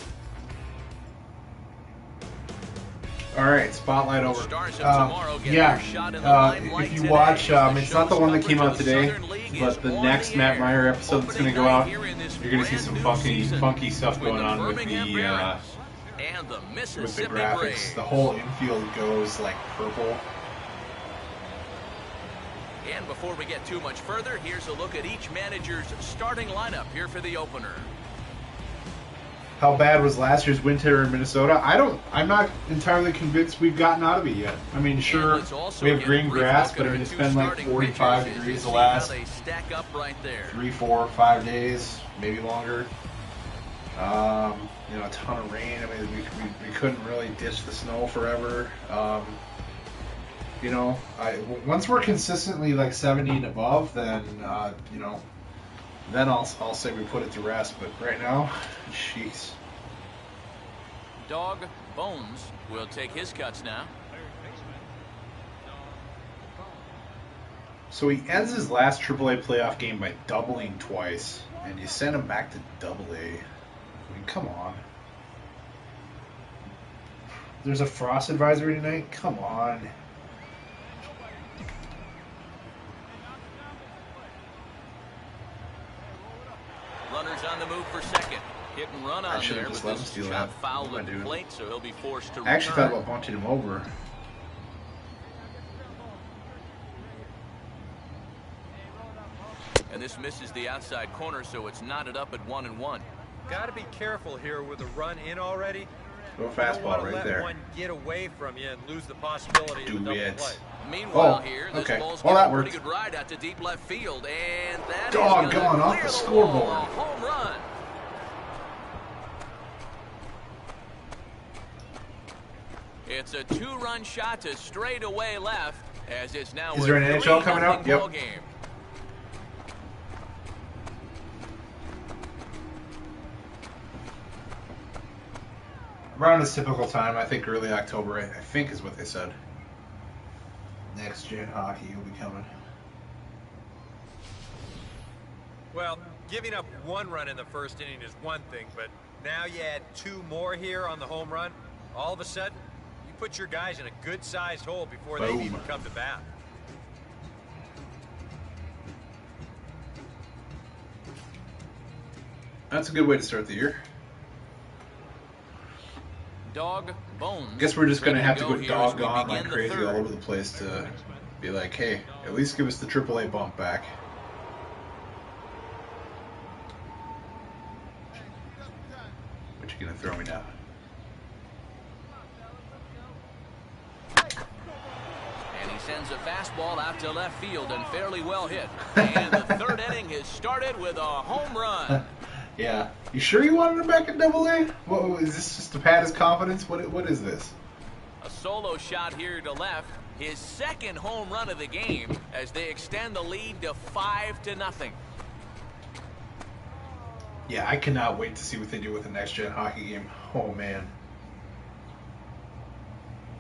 [SPEAKER 1] All right, spotlight over.
[SPEAKER 2] Stars of tomorrow get
[SPEAKER 1] yeah,
[SPEAKER 2] their shot in the limelight
[SPEAKER 1] if you
[SPEAKER 2] today
[SPEAKER 1] watch,
[SPEAKER 2] as the
[SPEAKER 1] it's not the
[SPEAKER 2] show's
[SPEAKER 1] one that came out
[SPEAKER 2] coverage of the
[SPEAKER 1] today,
[SPEAKER 2] Southern League
[SPEAKER 1] but
[SPEAKER 2] is
[SPEAKER 1] the
[SPEAKER 2] on
[SPEAKER 1] next
[SPEAKER 2] the
[SPEAKER 1] Matt
[SPEAKER 2] air.
[SPEAKER 1] Meyer episode that's going to go
[SPEAKER 2] Opening
[SPEAKER 1] out,
[SPEAKER 2] night here in this
[SPEAKER 1] you're going to see some
[SPEAKER 2] brand new season
[SPEAKER 1] funky stuff
[SPEAKER 2] between
[SPEAKER 1] going
[SPEAKER 2] the
[SPEAKER 1] on with
[SPEAKER 2] Birmingham
[SPEAKER 1] the
[SPEAKER 2] Barons and the
[SPEAKER 1] with the
[SPEAKER 2] Mississippi
[SPEAKER 1] graphics.
[SPEAKER 2] Braves.
[SPEAKER 1] The whole infield goes like purple.
[SPEAKER 2] And before we get too much further, here's a look at each manager's starting lineup here for the opener.
[SPEAKER 1] how bad was last year's winter in Minnesota? I'm not entirely convinced we've gotten out of it yet. I mean, sure, we have green grass, but I mean, it's been like 45 degrees the last 3, 4, 5 days, maybe longer. You know, a ton of rain. I mean, we couldn't really ditch the snow forever. You know, once we're consistently like 70 and above, then you know, then I'll say we put it to rest. But right now, jeez.
[SPEAKER 2] Dawg Bones will take his cuts now.
[SPEAKER 1] So he ends his last AAA playoff game by doubling twice, and you send him back to AA. I mean, come on. There's a frost advisory tonight? Come on.
[SPEAKER 2] Runners on the move for second. Hit and run on there, but this shot fouled at the plate, so he'll be forced to return.
[SPEAKER 1] I actually thought about bunting him over.
[SPEAKER 2] And this misses the outside corner, so it's knotted up at 1-1.
[SPEAKER 3] Got to be careful here with a run in already.
[SPEAKER 1] Go fastball right there.
[SPEAKER 3] One get away from you and lose the possibility of a double play.
[SPEAKER 2] Meanwhile, here, this ball's getting a pretty good ride out to deep left field, and that
[SPEAKER 1] Dawg
[SPEAKER 2] is
[SPEAKER 1] going off the scoreboard.
[SPEAKER 2] Home run. It's a 2-run shot to straightaway left, as it's now.
[SPEAKER 1] Is there an NHL coming out? Yep.
[SPEAKER 2] Game.
[SPEAKER 1] Around his typical time, I think early October, I think is what they said. Next gen hockey will be coming.
[SPEAKER 3] Well, giving up 1 run in the first inning is one thing, but now you add 2 more here on the home run. All of a sudden, you put your guys in a good-sized hole before they even come to bat.
[SPEAKER 1] That's a good way to start the year.
[SPEAKER 2] Dawg Bones.
[SPEAKER 1] I guess we're just going to have to go dog on like crazy all over the place to be like, hey, at least give us the AAA bump back. What you going to throw me now?
[SPEAKER 2] And he sends a fastball out to left field and fairly well hit. And the third inning has started with a home run.
[SPEAKER 1] Yeah. You sure you wanted him back in AA? What, is this just to pad his confidence? What is this?
[SPEAKER 2] A solo shot here to left. His second home run of the game as they extend the lead to 5-0.
[SPEAKER 1] Yeah, I cannot wait to see what they do with the next gen hockey game. Oh man.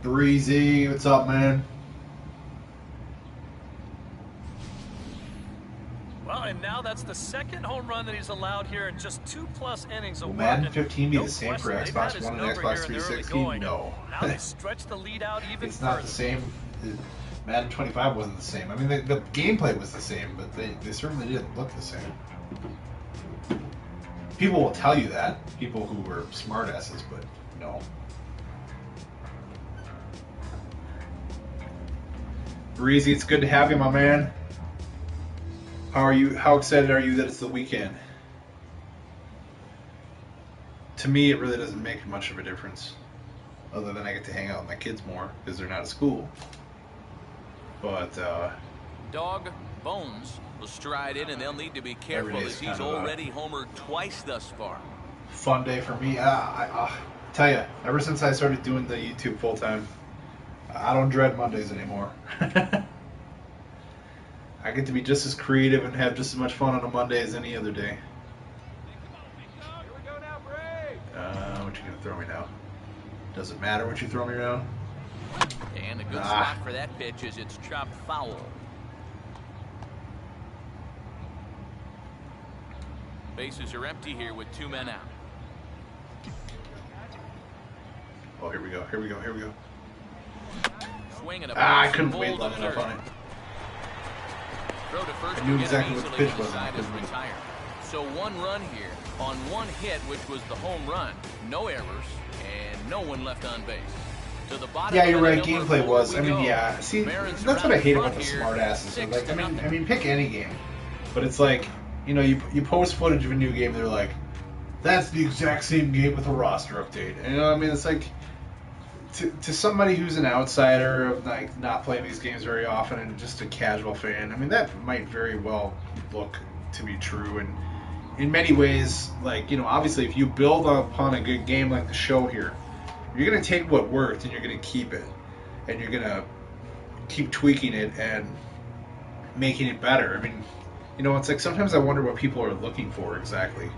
[SPEAKER 1] Breezy, what's up, man?
[SPEAKER 3] Well, and now that's the second home run that he's allowed here in just 2+ innings of
[SPEAKER 1] Will
[SPEAKER 3] work.
[SPEAKER 1] Madden 15 be the same for
[SPEAKER 3] question,
[SPEAKER 1] Xbox One and Xbox 360? No.
[SPEAKER 3] Now they stretch the lead out even
[SPEAKER 1] It's not the same. Madden 25 wasn't the same. I mean, the gameplay was the same, but they certainly didn't look the same. People will tell you that. People who were smartasses, but no. Breezy, it's good to have you, my man. How are you? How excited are you that it's the weekend? To me, it really doesn't make much of a difference, other than I get to hang out with my kids more because they're not at school. But
[SPEAKER 2] Dawg Bones will stride in, and they'll need to be careful as he's already homered twice thus far.
[SPEAKER 1] Fun day for me. I tell you, ever since I started doing the YouTube full time, I don't dread Mondays anymore. I get to be just as creative and have just as much fun on a Monday as any other day. What you gonna throw me now? Does it matter what you throw me around?
[SPEAKER 2] And a good spot for that pitch as it's chopped foul. Bases are empty here with 2 men out.
[SPEAKER 1] Oh, here we go. Here we go. Here we go.
[SPEAKER 2] Swing and a
[SPEAKER 1] I couldn't wait long enough on it.
[SPEAKER 2] Throw to first
[SPEAKER 1] I knew exactly what the pitch was.
[SPEAKER 2] Retire. So 1 run here on 1 hit, which was the home run. No errors and no one left on base. To the bottom.
[SPEAKER 1] Yeah, you're right. Gameplay was. I mean, yeah. See, that's what I hate about the smart asses. Like, I mean, pick any game, but it's like, you know, you post footage of a new game. They're like, that's the exact same game with a roster update. And, you know, I mean, it's like to somebody who's an outsider of like not playing these games very often and just a casual fan. I mean, that might very well look to be true. And in many ways, like, you know, obviously, if you build upon a good game like the show here, you're gonna take what worked and you're gonna keep it, and you're gonna keep tweaking it and making it better. I mean, you know, it's like sometimes I wonder what people are looking for exactly.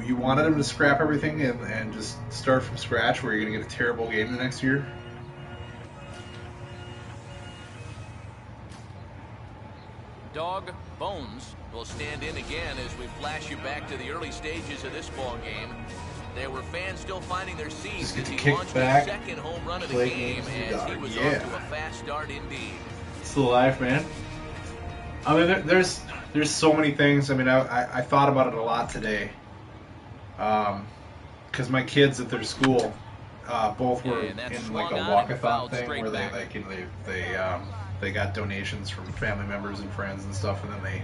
[SPEAKER 1] You wanted them to scrap everything and just start from scratch where you're going to get a terrible game the next year?
[SPEAKER 2] Dawg Bones will stand in again as we flash you back to the early stages of this ball game. There were fans still finding their seats as he launched his second home run of the game as he was off to a fast start indeed.
[SPEAKER 1] It's the life, man. I mean, there's so many things. I mean, I thought about it a lot today. Because my kids at their school both were in like a walkathon thing where they like, you know, they got donations from family members and friends and stuff, and then they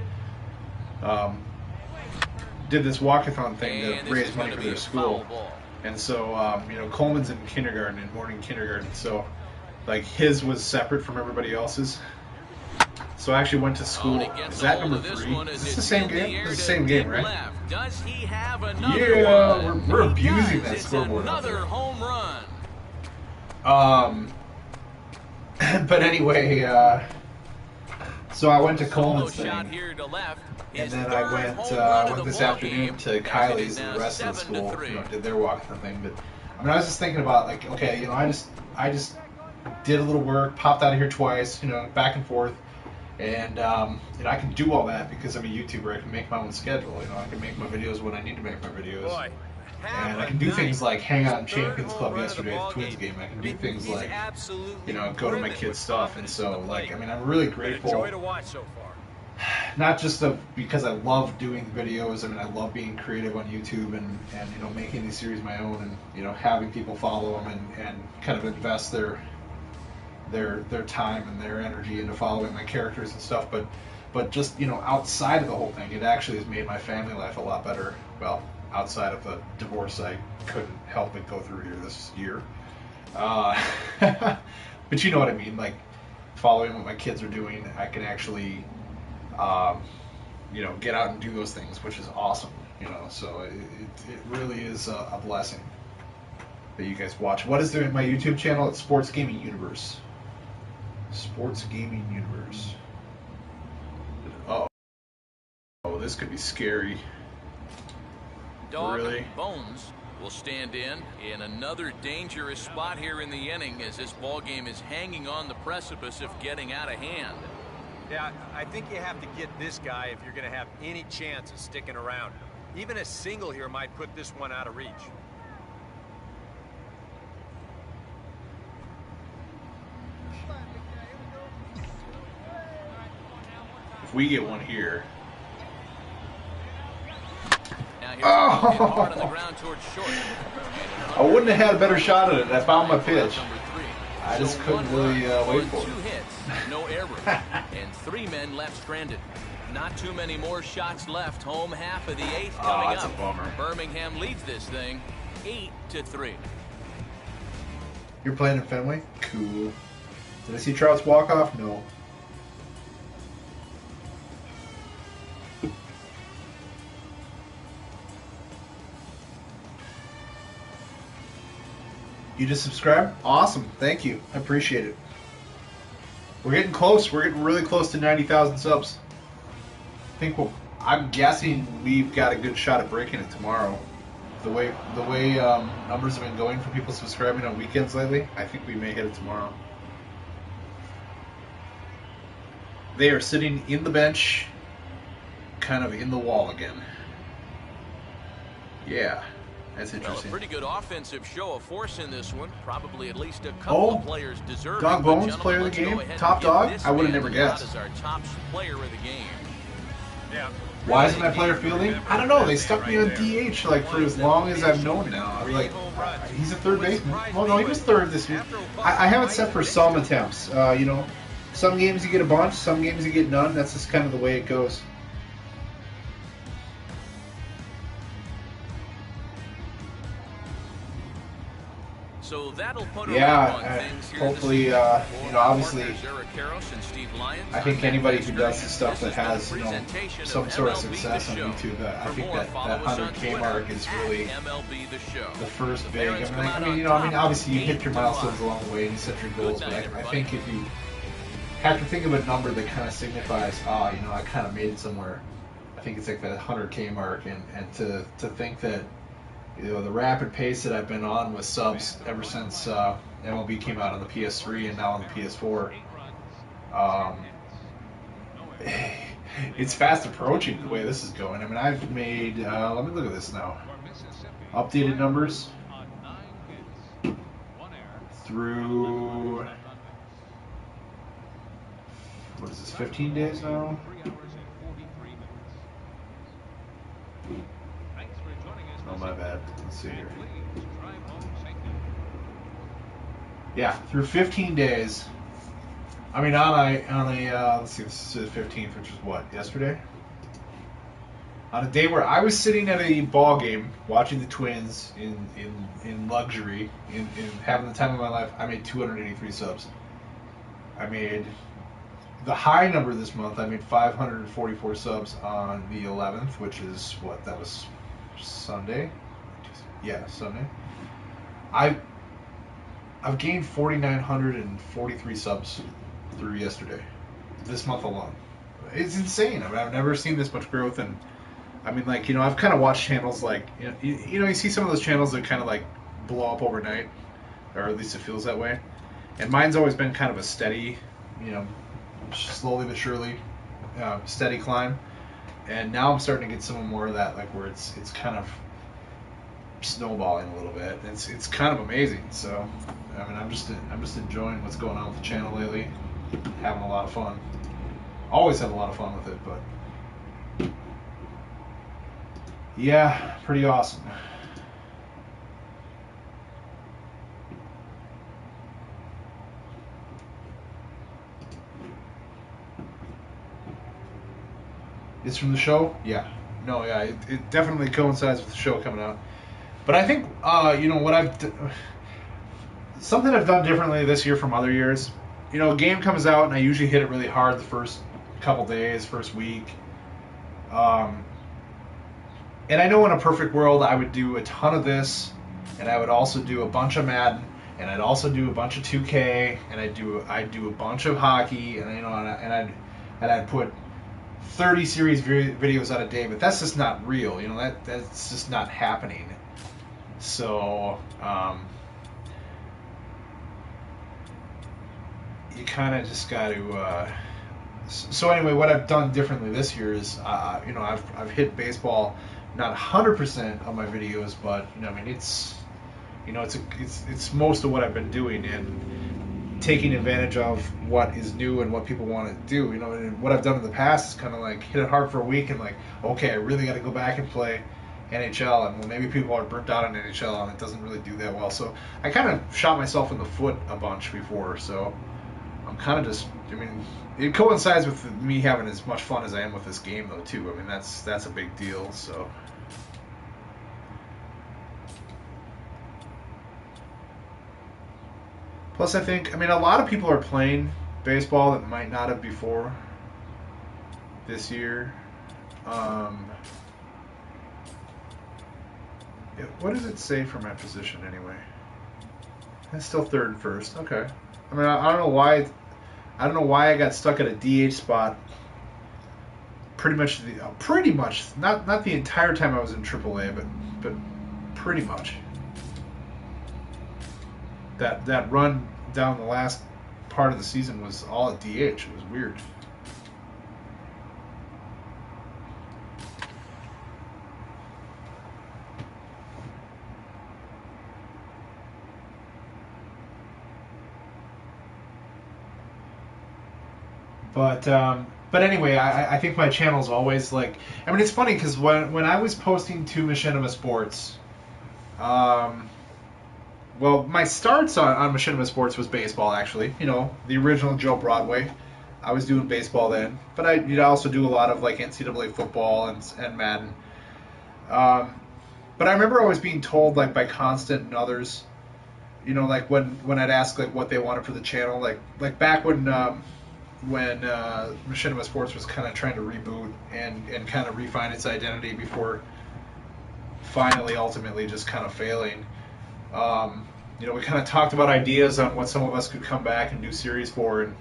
[SPEAKER 1] did this walkathon thing to raise money for their school. And so you know, Coleman's in kindergarten, in morning kindergarten, so like his was separate from everybody else's. So I actually went to school. Is that number 3? Is this the same game? This is the same game, right?
[SPEAKER 2] Does he have another
[SPEAKER 1] yeah, we're abusing that scoreboard.
[SPEAKER 2] Another home run.
[SPEAKER 1] But anyway, so I went to Coleman's thing, and then I went this afternoon to Kylie's and the rest of the school. You know, did their walkathon thing. But I mean, I was just thinking about like, okay, you know, I just did a little work, popped out of here twice, you know, back and forth. And you know, I can do all that because I'm a YouTuber. I can make my own schedule. You know, I can make my videos when I need to make my videos. And I can do things like hang out in Champions Club yesterday at the Twins game. I can do things like, you know, go to my kids' stuff. And so, like, I mean, I'm really grateful. Not just because I love doing videos. I mean, I love being creative on YouTube and you know, making these series my own, and you know, having people follow them and kind of invest their time and their energy into following my characters and stuff, but just, you know, outside of the whole thing, it actually has made my family life a lot better. Well, outside of the divorce I couldn't help but go through here this year, but you know what I mean, like following what my kids are doing, I can actually you know, get out and do those things, which is awesome, you know. So it really is a blessing that you guys watch. What is my YouTube channel? It's Sports Gaming Universe. Sports Gaming Universe. Oh, this could be scary.
[SPEAKER 2] Dawg
[SPEAKER 1] really?
[SPEAKER 2] Bones will stand in another dangerous spot here in the inning as this ball game is hanging on the precipice of getting out of hand.
[SPEAKER 4] Yeah, I think you have to get this guy if you're going to have any chance of sticking around. Even a single here might put this one out of reach.
[SPEAKER 1] If we get one here.
[SPEAKER 2] Hard on the ground towards short.
[SPEAKER 1] I wouldn't have had a better shot at it. I found my pitch. I just couldn't really wait for it.
[SPEAKER 2] 2 hits, no errors, and 3 men left stranded. Not too many more shots left. Home half of the 8th coming
[SPEAKER 1] that's
[SPEAKER 2] up.
[SPEAKER 1] A bummer.
[SPEAKER 2] Birmingham leads this thing 8-3.
[SPEAKER 1] You're playing in Fenway? Cool. Did I see Trout's walk-off? No. You just subscribed? Awesome. Thank you. I appreciate it. We're getting close. We're getting really close to 90,000 subs. I'm guessing we've got a good shot at breaking it tomorrow. The way numbers have been going for people subscribing on weekends lately, I think we may hit it tomorrow. They are sitting in the bench, kind of in the wall again. Yeah. That's interesting.
[SPEAKER 2] Well, a pretty good offensive show of force in this one. Probably at least a couple of players deserve.
[SPEAKER 1] Dawg Bones, player of the game, top dog. I would have never guessed.
[SPEAKER 2] As our top player of the game.
[SPEAKER 4] Yeah.
[SPEAKER 1] Why isn't my player fielding? I don't know. They stuck me on DH like for as long as I've known now. I'm like, he's a third baseman. Well, no, he was third this week. I have it set for some attempts. You know, some games you get a bunch, some games you get none. That's just kind of the way it goes.
[SPEAKER 2] So that'll put a
[SPEAKER 1] Yeah,
[SPEAKER 2] wrap on things here
[SPEAKER 1] hopefully,
[SPEAKER 2] this evening.
[SPEAKER 1] you know, obviously,
[SPEAKER 2] I
[SPEAKER 1] I think anybody who does the stuff that has, you know, some sort of success on YouTube, I think that 100K mark is really the first big. I mean, obviously you hit your milestones along the way and you set your goals, but I think if you have to think of a number that kind of signifies, you know, I kind of made it somewhere, I think it's like that 100K mark, and to think that, you know, the rapid pace that I've been on with subs ever since MLB came out on the PS3 and now on the PS4, it's fast approaching the way this is going. I mean, I've made, let me look at this now, updated numbers through, what is this, 15 days now? Oh, my bad. Let's see here. Yeah, through 15 days. I mean, on a let's see, this is the 15th, which is what, yesterday? On a day where I was sitting at a ball game watching the Twins in luxury, in having the time of my life, I made 283 subs. I made the high number this month. I made 544 subs on the 11th, which is what, that was Sunday? Yeah, Sunday. I've gained 4,943 subs through yesterday, this month alone. It's insane. I mean, I've never seen this much growth, and I mean, like, you know, I've kind of watched channels like, you see some of those channels that kind of like blow up overnight, or at least it feels that way. And mine's always been kind of a steady, you know, slowly but surely, steady climb. And now I'm starting to get some more of that, like where it's kind of snowballing a little bit. It's kind of amazing. So, I mean, I'm just enjoying what's going on with the channel lately. Having a lot of fun. Always have a lot of fun with it, but yeah, pretty awesome. It's from the show? Yeah. No, yeah, it definitely coincides with the show coming out. But I think, you know, something I've done differently this year from other years, you know, a game comes out and I usually hit it really hard the first couple days, first week. And I know in a perfect world I would do a ton of this, and I would also do a bunch of Madden, and I'd also do a bunch of 2K, and I'd do a bunch of hockey, and you know, and I'd put 30 series videos out a day, but that's just not real. You know, that's just not happening. So you kind of just got to. So anyway, what I've done differently this year is, you know, I've hit baseball, not 100% of my videos, but you know, I mean, it's, you know, it's most of what I've been doing and taking advantage of what is new and what people want to do. You know, and what I've done in the past is kind of like hit it hard for a week and like, okay, I really got to go back and play NHL, and well, maybe people are burnt out on NHL and it doesn't really do that well. So I kind of shot myself in the foot a bunch before. So I'm kind of just, I mean, it coincides with me having as much fun as I am with this game though too. I mean, that's a big deal. So. Plus, I think, I mean, a lot of people are playing baseball that might not have before this year. Yeah, what does it say for my position anyway? It's still third and first. Okay. I mean, I don't know why. I don't know why I got stuck at a DH spot. Pretty much not the entire time I was in AAA, but pretty much. That run down the last part of the season was all at DH. It was weird. But anyway, I think my channel's always like, I mean, it's funny because when I was posting to Machinima Sports, well, my starts on Machinima Sports was baseball, actually. You know, the original Joe Broadway. I was doing baseball then, but I'd also do a lot of like NCAA football and Madden. But I remember always being told, like by Constant and others, you know, like when I'd ask like what they wanted for the channel, like back when Machinima Sports was kind of trying to reboot and kind of refine its identity before finally ultimately just kind of failing. You know, we kind of talked about ideas on what some of us could come back and do series for,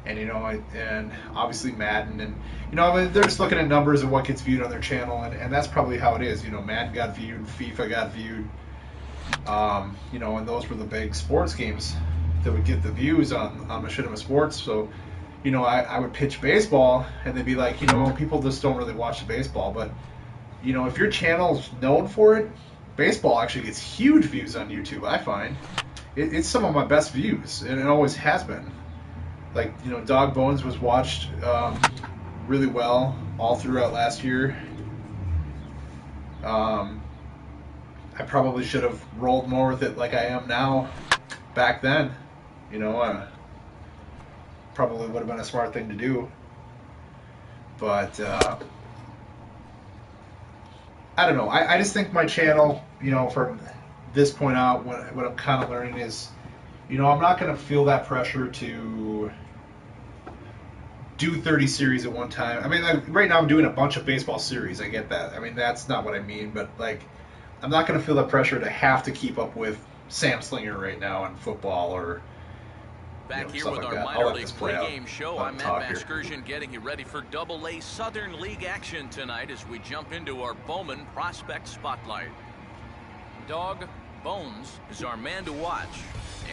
[SPEAKER 1] and you know, and obviously Madden, and you know, I mean, they're just looking at numbers of what gets viewed on their channel, and that's probably how it is. You know, Madden got viewed, FIFA got viewed, you know, and those were the big sports games that would get the views on Machinima Sports. So, you know, I would pitch baseball, and they'd be like, you know, people just don't really watch the baseball, but you know, if your channel's known for it, baseball actually gets huge views on YouTube. I find it's some of my best views, and it always has been. Like, you know, Dawg Bones was watched really well all throughout last year. I probably should have rolled more with it like I am now back then. You know, probably would have been a smart thing to do. But I don't know. I just think my channel, you know, from this point out, what I'm kind of learning is, you know, I'm not going to feel that pressure to do 30 series at one time. I mean, like, right now I'm doing a bunch of baseball series. I get that. I mean, that's not what I mean. But, like, I'm not going to feel that pressure to have to keep up with Sam Slinger right now in football or,
[SPEAKER 2] Back
[SPEAKER 1] you know,
[SPEAKER 2] here with
[SPEAKER 1] like
[SPEAKER 2] our
[SPEAKER 1] that.
[SPEAKER 2] minor league
[SPEAKER 1] play
[SPEAKER 2] pregame show,
[SPEAKER 1] out
[SPEAKER 2] I'm Matt Vasgersian getting you ready for Double-A Southern League action tonight as we jump into our Bowman Prospect Spotlight. Dawg Bones is our man to watch,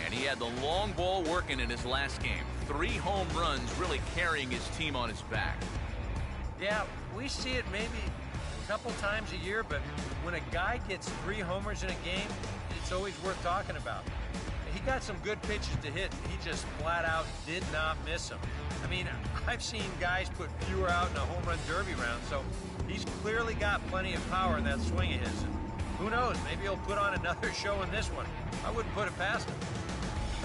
[SPEAKER 2] and he had the long ball working in his last game. 3 home runs really carrying his team on his back.
[SPEAKER 3] Yeah, we see it maybe a couple times a year, but when a guy gets 3 homers in a game, it's always worth talking about. He got some good pitches to hit. He just flat out did not miss them. I mean, I've seen guys put fewer out in a home run derby round, so he's clearly got plenty of power in that swing of his. And who knows, maybe he'll put on another show in this one. I wouldn't put it past him.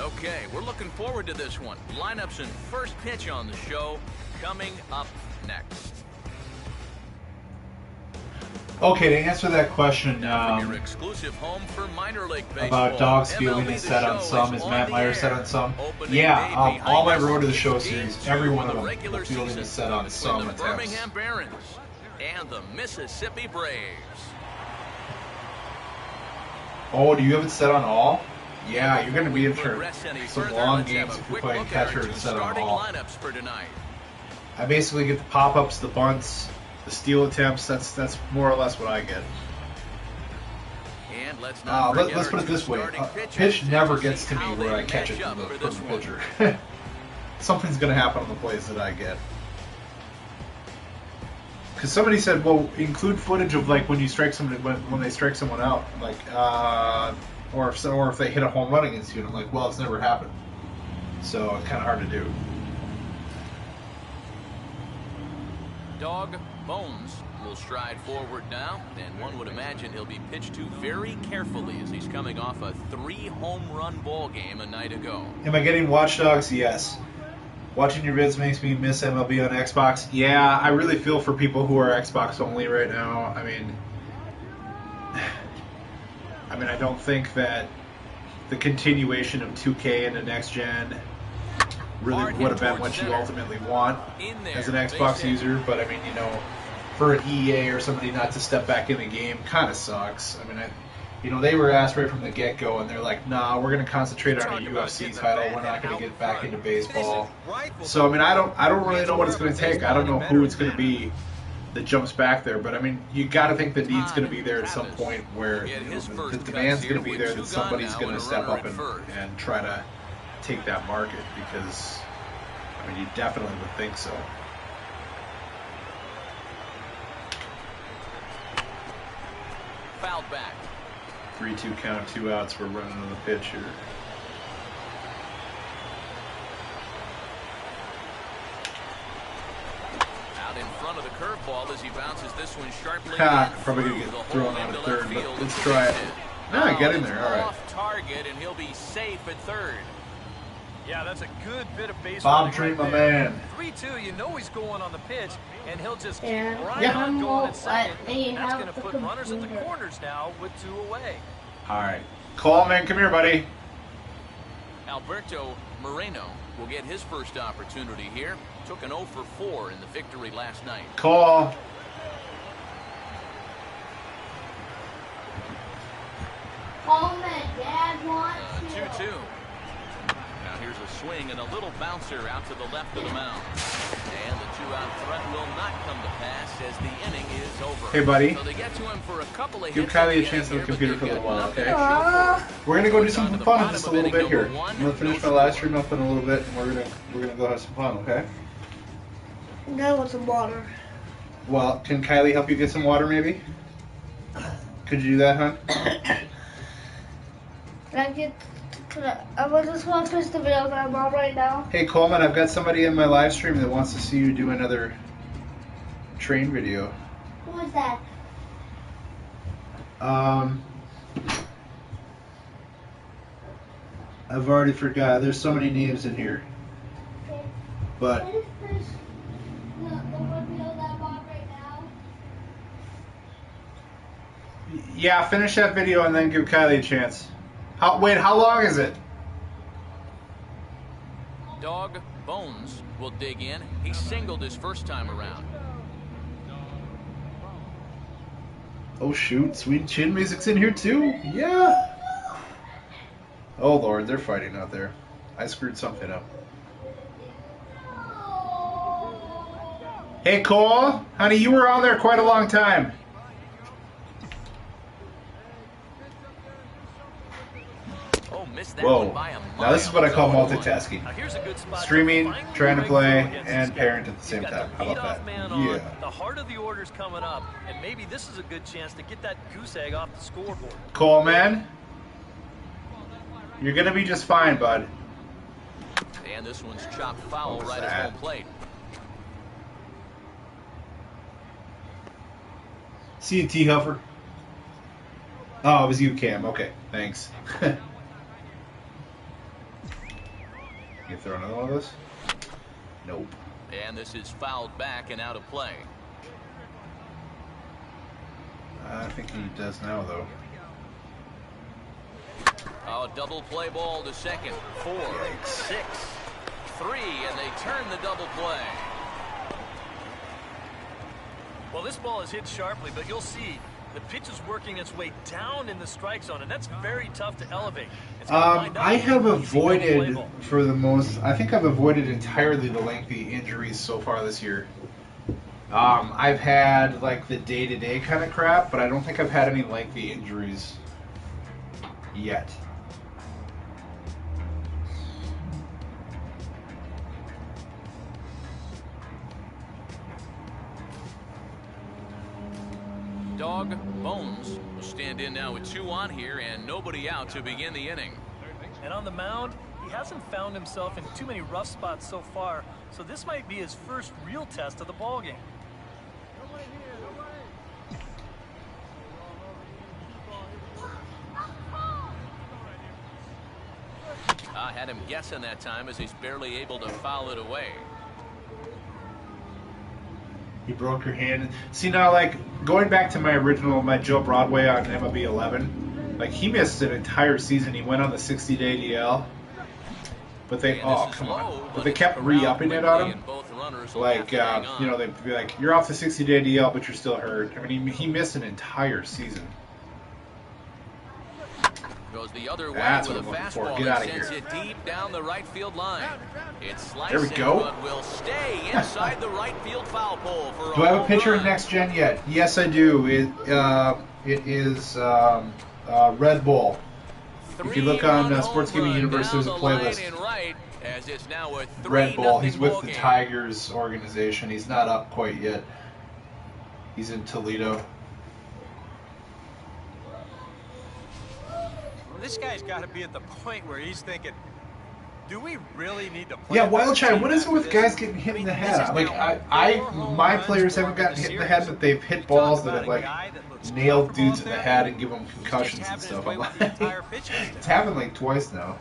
[SPEAKER 2] Okay, we're looking forward to this one. Lineups and first pitch on the show coming up next.
[SPEAKER 1] Okay, to answer that question
[SPEAKER 2] From your exclusive home for minor league baseball,
[SPEAKER 1] about Dawg's feeling
[SPEAKER 2] MLB
[SPEAKER 1] is set on
[SPEAKER 2] The
[SPEAKER 1] some,
[SPEAKER 2] Show
[SPEAKER 1] is
[SPEAKER 2] on
[SPEAKER 1] Matt
[SPEAKER 2] the
[SPEAKER 1] Meyer
[SPEAKER 2] air.
[SPEAKER 1] set on some?
[SPEAKER 2] Opening
[SPEAKER 1] Yeah,
[SPEAKER 2] day
[SPEAKER 1] all my
[SPEAKER 2] behind
[SPEAKER 1] Road to the
[SPEAKER 2] us,
[SPEAKER 1] Show
[SPEAKER 2] Game
[SPEAKER 1] series,
[SPEAKER 2] 2
[SPEAKER 1] every one
[SPEAKER 2] of
[SPEAKER 1] of
[SPEAKER 2] the
[SPEAKER 1] them,
[SPEAKER 2] regular
[SPEAKER 1] the fielding
[SPEAKER 2] season
[SPEAKER 1] is set on
[SPEAKER 2] between
[SPEAKER 1] some
[SPEAKER 2] the
[SPEAKER 1] attempts.
[SPEAKER 2] Birmingham Barons and the Mississippi Braves.
[SPEAKER 1] Oh, do you have it set on all? Yeah, you're going to be in for
[SPEAKER 2] Progress any
[SPEAKER 1] some
[SPEAKER 2] further,
[SPEAKER 1] long
[SPEAKER 2] let's have
[SPEAKER 1] games
[SPEAKER 2] a
[SPEAKER 1] if you're
[SPEAKER 2] quick
[SPEAKER 1] playing
[SPEAKER 2] look at our
[SPEAKER 1] catcher
[SPEAKER 2] two
[SPEAKER 1] and set on
[SPEAKER 2] starting
[SPEAKER 1] all.
[SPEAKER 2] lineups for tonight.
[SPEAKER 1] I basically get the pop-ups, the bunts, the steal attempts. That's more or less what I get.
[SPEAKER 2] And let's not forget
[SPEAKER 1] Let's
[SPEAKER 2] our
[SPEAKER 1] put it
[SPEAKER 2] two
[SPEAKER 1] this way.
[SPEAKER 2] starting
[SPEAKER 1] A
[SPEAKER 2] pitchers
[SPEAKER 1] pitch never
[SPEAKER 2] to
[SPEAKER 1] gets
[SPEAKER 2] see
[SPEAKER 1] to me
[SPEAKER 2] how
[SPEAKER 1] where
[SPEAKER 2] they
[SPEAKER 1] I catch
[SPEAKER 2] match
[SPEAKER 1] it
[SPEAKER 2] up
[SPEAKER 1] from the
[SPEAKER 2] for this
[SPEAKER 1] pitcher. Something's going to happen on the plays that I get. Because somebody said, well, include footage of like when you strike somebody, when they strike someone out, like, or if they hit a home run against you. And I'm like, well, it's never happened, so it's kind of hard to do.
[SPEAKER 2] Dawg Bones will stride forward now, and one would imagine he'll be pitched to very carefully as he's coming off a 3-home-run ball game a night ago.
[SPEAKER 1] Am I getting Watch Dogs? Yes. Watching your vids makes me miss MLB on Xbox. Yeah, I really feel for people who are Xbox only right now. I mean, I don't think that the continuation of 2K into next gen really would have been what you ultimately want as an Xbox user. But I mean, you know, for an EA or somebody not to step back in the game kind of sucks. I mean, you know, they were asked right from the get-go, and they're like, nah, we're going to concentrate on a UFC title. We're not going to get back into baseball. So, I mean, I don't really know what it's going to take. I don't know who it's going to be that jumps back there. But, I mean, you got to think the need's going to be there at some point where you know, the demand's going to be there that somebody's going to step up and try to take that market because, I mean, you definitely would think so.
[SPEAKER 2] Fouled back.
[SPEAKER 1] 3-2 count, 2 outs. We're running on the pitch here.
[SPEAKER 2] Out in front of the curveball as he bounces this one sharply.
[SPEAKER 1] Probably going to get thrown out at third, but let's try it. Ah, get in there. All right.
[SPEAKER 2] Off target, and he'll be safe at third.
[SPEAKER 3] Yeah, that's a good bit of base
[SPEAKER 1] Bob
[SPEAKER 3] running
[SPEAKER 1] Dream,
[SPEAKER 3] right
[SPEAKER 1] my
[SPEAKER 3] there.
[SPEAKER 1] man.
[SPEAKER 3] 3-2, you know he's going on the pitch, and he'll just keep
[SPEAKER 5] Yeah.
[SPEAKER 3] right
[SPEAKER 1] Yeah.
[SPEAKER 3] on going at second.
[SPEAKER 5] They
[SPEAKER 3] That's
[SPEAKER 5] have
[SPEAKER 3] going to
[SPEAKER 5] the
[SPEAKER 3] put runners at the
[SPEAKER 5] computer.
[SPEAKER 3] corners now with 2 away.
[SPEAKER 1] All right. Call, man. Come here, buddy.
[SPEAKER 2] Alberto Moreno will get his first opportunity here. Took an 0 for 4 in the victory last night.
[SPEAKER 1] Call.
[SPEAKER 5] Home and Dad wants
[SPEAKER 2] 2-2. Now here's a swing and a little bouncer out to the left of the mound. And the 2-out threat will not come to pass as the inning is over.
[SPEAKER 1] Hey, buddy.
[SPEAKER 2] So they get to him for a couple of
[SPEAKER 1] Give
[SPEAKER 2] hits
[SPEAKER 1] Kylie a
[SPEAKER 2] at
[SPEAKER 1] chance
[SPEAKER 2] the
[SPEAKER 1] on the
[SPEAKER 2] end
[SPEAKER 1] computer
[SPEAKER 2] here,
[SPEAKER 1] for a
[SPEAKER 2] but
[SPEAKER 1] little while,
[SPEAKER 2] nothing
[SPEAKER 1] okay?
[SPEAKER 2] to show for it.
[SPEAKER 1] We're gonna go do
[SPEAKER 2] Goes
[SPEAKER 1] some
[SPEAKER 2] on to the
[SPEAKER 1] fun
[SPEAKER 2] bottom
[SPEAKER 1] just a
[SPEAKER 2] of
[SPEAKER 1] little
[SPEAKER 2] inning
[SPEAKER 1] bit here.
[SPEAKER 2] number one.
[SPEAKER 1] I'm gonna finish my live stream up in a little bit, and we're gonna go have some fun, okay?
[SPEAKER 5] No, with some water.
[SPEAKER 1] Well, can Kylie help you get some water, maybe? Could you do that, hon?
[SPEAKER 5] I will just want to finish the video that I'm on right now.
[SPEAKER 1] Hey Coleman, I've got somebody in my live stream that wants to see you do another train video.
[SPEAKER 5] Who is that?
[SPEAKER 1] I've already forgot. There's so many names in here.
[SPEAKER 5] Okay.
[SPEAKER 1] But
[SPEAKER 5] Can I just finish the one video that I'm on right now?
[SPEAKER 1] yeah, finish that video and then give Kylie a chance. Wait, how long is it?
[SPEAKER 2] Dawg Bones will dig in. He singled his first time around.
[SPEAKER 1] Oh shoot, sweet chin music's in here too? Yeah. Oh Lord, they're fighting out there. I screwed something up. Hey Cole, honey, you were on there quite a long time.
[SPEAKER 2] Oh, missed that
[SPEAKER 1] Whoa.
[SPEAKER 2] one by a mile.
[SPEAKER 1] Now this is what I call multitasking.
[SPEAKER 3] Now here's a good spot to
[SPEAKER 1] Streaming,
[SPEAKER 3] finally
[SPEAKER 1] trying to
[SPEAKER 3] break
[SPEAKER 1] play,
[SPEAKER 3] through against
[SPEAKER 1] and
[SPEAKER 3] this guy.
[SPEAKER 1] parent at the same
[SPEAKER 3] He's got
[SPEAKER 1] time.
[SPEAKER 3] the
[SPEAKER 1] How about
[SPEAKER 3] leadoff
[SPEAKER 1] that?
[SPEAKER 3] man on.
[SPEAKER 1] Yeah.
[SPEAKER 3] The heart of the order's coming up, and maybe this is a good chance to get that goose egg off the scoreboard.
[SPEAKER 1] Cole, man, you're gonna be just fine, bud.
[SPEAKER 2] And this one's chopped foul
[SPEAKER 1] What was
[SPEAKER 2] right
[SPEAKER 1] that?
[SPEAKER 2] at home plate.
[SPEAKER 1] See you, T. Huffer. Oh, it was you, Cam. Okay, thanks. You throw another one of those? Nope.
[SPEAKER 2] And this is fouled back and out of play.
[SPEAKER 1] I think he does now, though.
[SPEAKER 2] Oh, double play ball to second. 4,
[SPEAKER 1] Yikes.
[SPEAKER 2] 6, 3, and they turn the double play.
[SPEAKER 3] Well, this ball is hit sharply, but you'll see the pitch is working its way down in the strike zone, and that's very tough to elevate. It's gonna wind up
[SPEAKER 1] I have
[SPEAKER 3] being an easy double play
[SPEAKER 1] avoided,
[SPEAKER 3] ball.
[SPEAKER 1] for the most, I think I've avoided entirely the lengthy injuries so far this year. I've had, like, the day-to-day kind of crap, but I don't think I've had any lengthy injuries yet.
[SPEAKER 2] Dawg Bones will stand in now with 2 on here and nobody out to begin the inning.
[SPEAKER 3] And on the mound, he hasn't found himself in too many rough spots so far, so this might be his first real test of the ballgame.
[SPEAKER 2] I had him guessing that time as he's barely able to foul it away.
[SPEAKER 1] You broke your hand. See, now, like, going back to my Joe Broadway on MLB 11, like, he missed an entire season. He went on the 60-day DL. But they,
[SPEAKER 2] And this is
[SPEAKER 1] come
[SPEAKER 2] low,
[SPEAKER 1] on. But
[SPEAKER 2] but
[SPEAKER 1] they
[SPEAKER 2] it's
[SPEAKER 1] kept
[SPEAKER 2] around
[SPEAKER 1] re-upping it
[SPEAKER 2] quickly,
[SPEAKER 1] on him.
[SPEAKER 2] and both runners will
[SPEAKER 1] Like,
[SPEAKER 2] have to hang on.
[SPEAKER 1] you know, they'd be like, you're off the 60-day DL, but you're still hurt. I mean, he missed an entire season.
[SPEAKER 2] Goes the other way
[SPEAKER 1] That's
[SPEAKER 2] with a
[SPEAKER 1] what I'm looking for.
[SPEAKER 2] fastball
[SPEAKER 1] Get
[SPEAKER 2] that
[SPEAKER 1] outta
[SPEAKER 2] sends
[SPEAKER 1] here.
[SPEAKER 2] it deep down the right field line. It's
[SPEAKER 1] There we
[SPEAKER 2] slicing,
[SPEAKER 1] go.
[SPEAKER 2] but will stay inside the right field foul pole for
[SPEAKER 1] Do I have a
[SPEAKER 2] home
[SPEAKER 1] picture of
[SPEAKER 2] run.
[SPEAKER 1] Next Gen yet? Yes, I do. It is Red Bull. If you look on Sports Gaming Universe, there's a playlist.
[SPEAKER 2] As it's now a 3-0
[SPEAKER 1] Red Bull. He's with
[SPEAKER 2] ball
[SPEAKER 1] the
[SPEAKER 2] game.
[SPEAKER 1] Tigers organization. He's not up quite yet. He's in Toledo.
[SPEAKER 4] Well, this guy's got to be at the point where he's thinking, do we really need to play?
[SPEAKER 1] Yeah,
[SPEAKER 4] another
[SPEAKER 1] Wild Child,
[SPEAKER 4] team
[SPEAKER 1] what is it
[SPEAKER 4] after
[SPEAKER 1] with
[SPEAKER 4] this?
[SPEAKER 1] guys getting hit in the
[SPEAKER 4] this
[SPEAKER 1] head?
[SPEAKER 4] is
[SPEAKER 1] Like,
[SPEAKER 4] now
[SPEAKER 1] my
[SPEAKER 4] runs
[SPEAKER 1] players
[SPEAKER 4] for
[SPEAKER 1] haven't gotten
[SPEAKER 4] the
[SPEAKER 1] hit in the head,
[SPEAKER 4] series.
[SPEAKER 1] but they've hit
[SPEAKER 4] You
[SPEAKER 1] balls
[SPEAKER 4] talk
[SPEAKER 1] that
[SPEAKER 4] about
[SPEAKER 1] have,
[SPEAKER 4] a
[SPEAKER 1] like,
[SPEAKER 4] guy that looks
[SPEAKER 1] nailed
[SPEAKER 4] comfortable
[SPEAKER 1] dudes in the
[SPEAKER 4] out
[SPEAKER 1] head
[SPEAKER 4] there.
[SPEAKER 1] and give them
[SPEAKER 4] He's just
[SPEAKER 1] concussions and
[SPEAKER 4] having his
[SPEAKER 1] stuff.
[SPEAKER 4] way
[SPEAKER 1] I'm
[SPEAKER 4] with the
[SPEAKER 1] like,
[SPEAKER 4] entire pitching
[SPEAKER 1] it's
[SPEAKER 4] staff.
[SPEAKER 1] happened like twice now.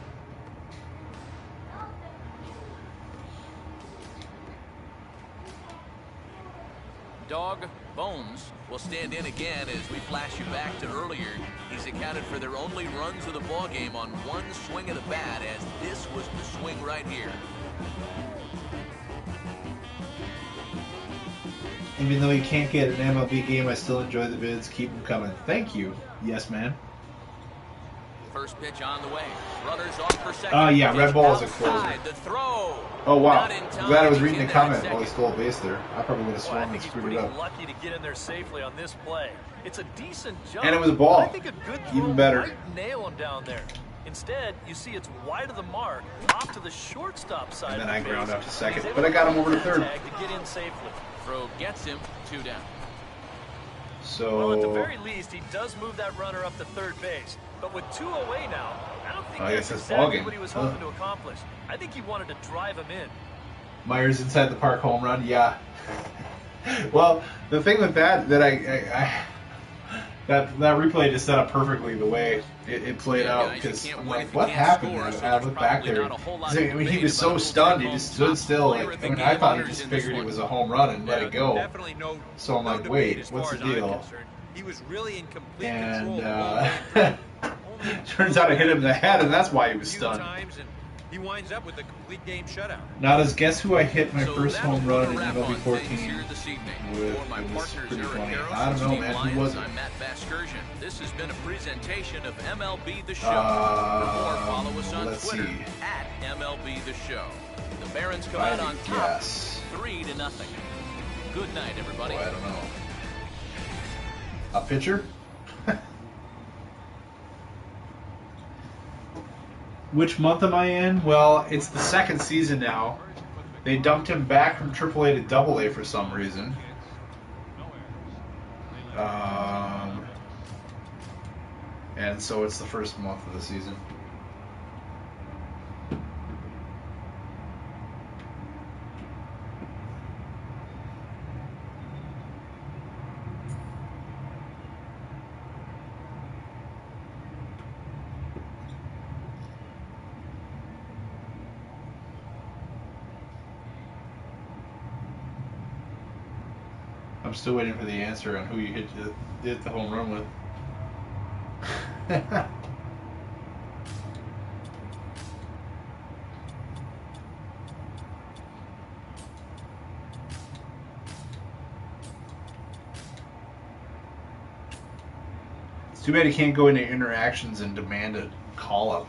[SPEAKER 2] Dawg Bones will stand in again as we flash you back to earlier. He's accounted for their only runs of the ball game on one swing of the bat, as this was the swing right here.
[SPEAKER 1] Even though you can't get an MLB game, I still enjoy the vids. Keep them coming. Thank you. Yes, man.
[SPEAKER 2] First pitch on the way. Runners on for second.
[SPEAKER 1] Oh, yeah. Red Ball is a closer.
[SPEAKER 2] The throw.
[SPEAKER 1] Oh, wow. I'm glad I was reading the comment while he stole a base there. I probably would have swung and screwed it up.
[SPEAKER 3] Lucky to get in there safely on this play. It's a decent jump.
[SPEAKER 1] And it was a ball.
[SPEAKER 3] I think a good throw
[SPEAKER 1] even better.
[SPEAKER 3] might nail him down there. Instead, you see it's wide of the mark, off to the shortstop side.
[SPEAKER 1] And then
[SPEAKER 3] of
[SPEAKER 1] I
[SPEAKER 3] the
[SPEAKER 1] ground
[SPEAKER 3] base.
[SPEAKER 1] up to second,
[SPEAKER 3] He's
[SPEAKER 1] but I got him over to third.
[SPEAKER 3] tag to get in safely.
[SPEAKER 2] Throw gets him 2 down.
[SPEAKER 3] Well, at the
[SPEAKER 1] So,
[SPEAKER 3] very least, he does move that runner up to third base. But with 2 away now, I don't think
[SPEAKER 1] I guess
[SPEAKER 3] that's
[SPEAKER 1] that's ball
[SPEAKER 3] exactly
[SPEAKER 1] game.
[SPEAKER 3] what he was hoping to accomplish. I think he wanted to drive him in.
[SPEAKER 1] Myers inside the park home run, yeah. Well, the thing with that that replay just set up perfectly the way it played out, because I'm like, what happened? I look back there. I mean, he was so stunned, he just stood still. Like, I mean, I thought he just figured it was a home run and let it go. So I'm like, wait, what's the deal?
[SPEAKER 4] He was really in complete
[SPEAKER 1] And
[SPEAKER 4] control.
[SPEAKER 1] turns out it hit him in the head, and that's why he was stunned.
[SPEAKER 4] He winds up with a complete game shutout.
[SPEAKER 1] Now, does guess who I hit my
[SPEAKER 2] So
[SPEAKER 1] first
[SPEAKER 2] that'll
[SPEAKER 1] home
[SPEAKER 2] put a
[SPEAKER 1] run in
[SPEAKER 2] wrap
[SPEAKER 1] MLB
[SPEAKER 2] on
[SPEAKER 1] 14
[SPEAKER 2] things here this evening.
[SPEAKER 1] with?
[SPEAKER 2] For my
[SPEAKER 1] It was
[SPEAKER 2] partners,
[SPEAKER 1] pretty
[SPEAKER 2] Eric
[SPEAKER 1] funny.
[SPEAKER 2] Garros
[SPEAKER 1] I don't
[SPEAKER 2] and
[SPEAKER 1] know,
[SPEAKER 2] Steve
[SPEAKER 1] man. Who
[SPEAKER 2] Lyons,
[SPEAKER 1] was it?
[SPEAKER 2] I'm Matt Vasgersian. This has been a presentation of MLB The Show. For more, follow us on
[SPEAKER 1] Let's
[SPEAKER 2] Twitter
[SPEAKER 1] see.
[SPEAKER 2] at MLB The Show. The Barons come
[SPEAKER 1] I
[SPEAKER 2] out on top,
[SPEAKER 1] guess.
[SPEAKER 2] 3-0. Good night, everybody.
[SPEAKER 1] Oh, I don't know. A pitcher? Which month am I in? Well, it's the second season now. They dumped him back from AAA to AA for some reason. And so it's the first month of the season. I'm still waiting for the answer on who you hit the home run with. It's too bad he can't go into interactions and demand a call-up.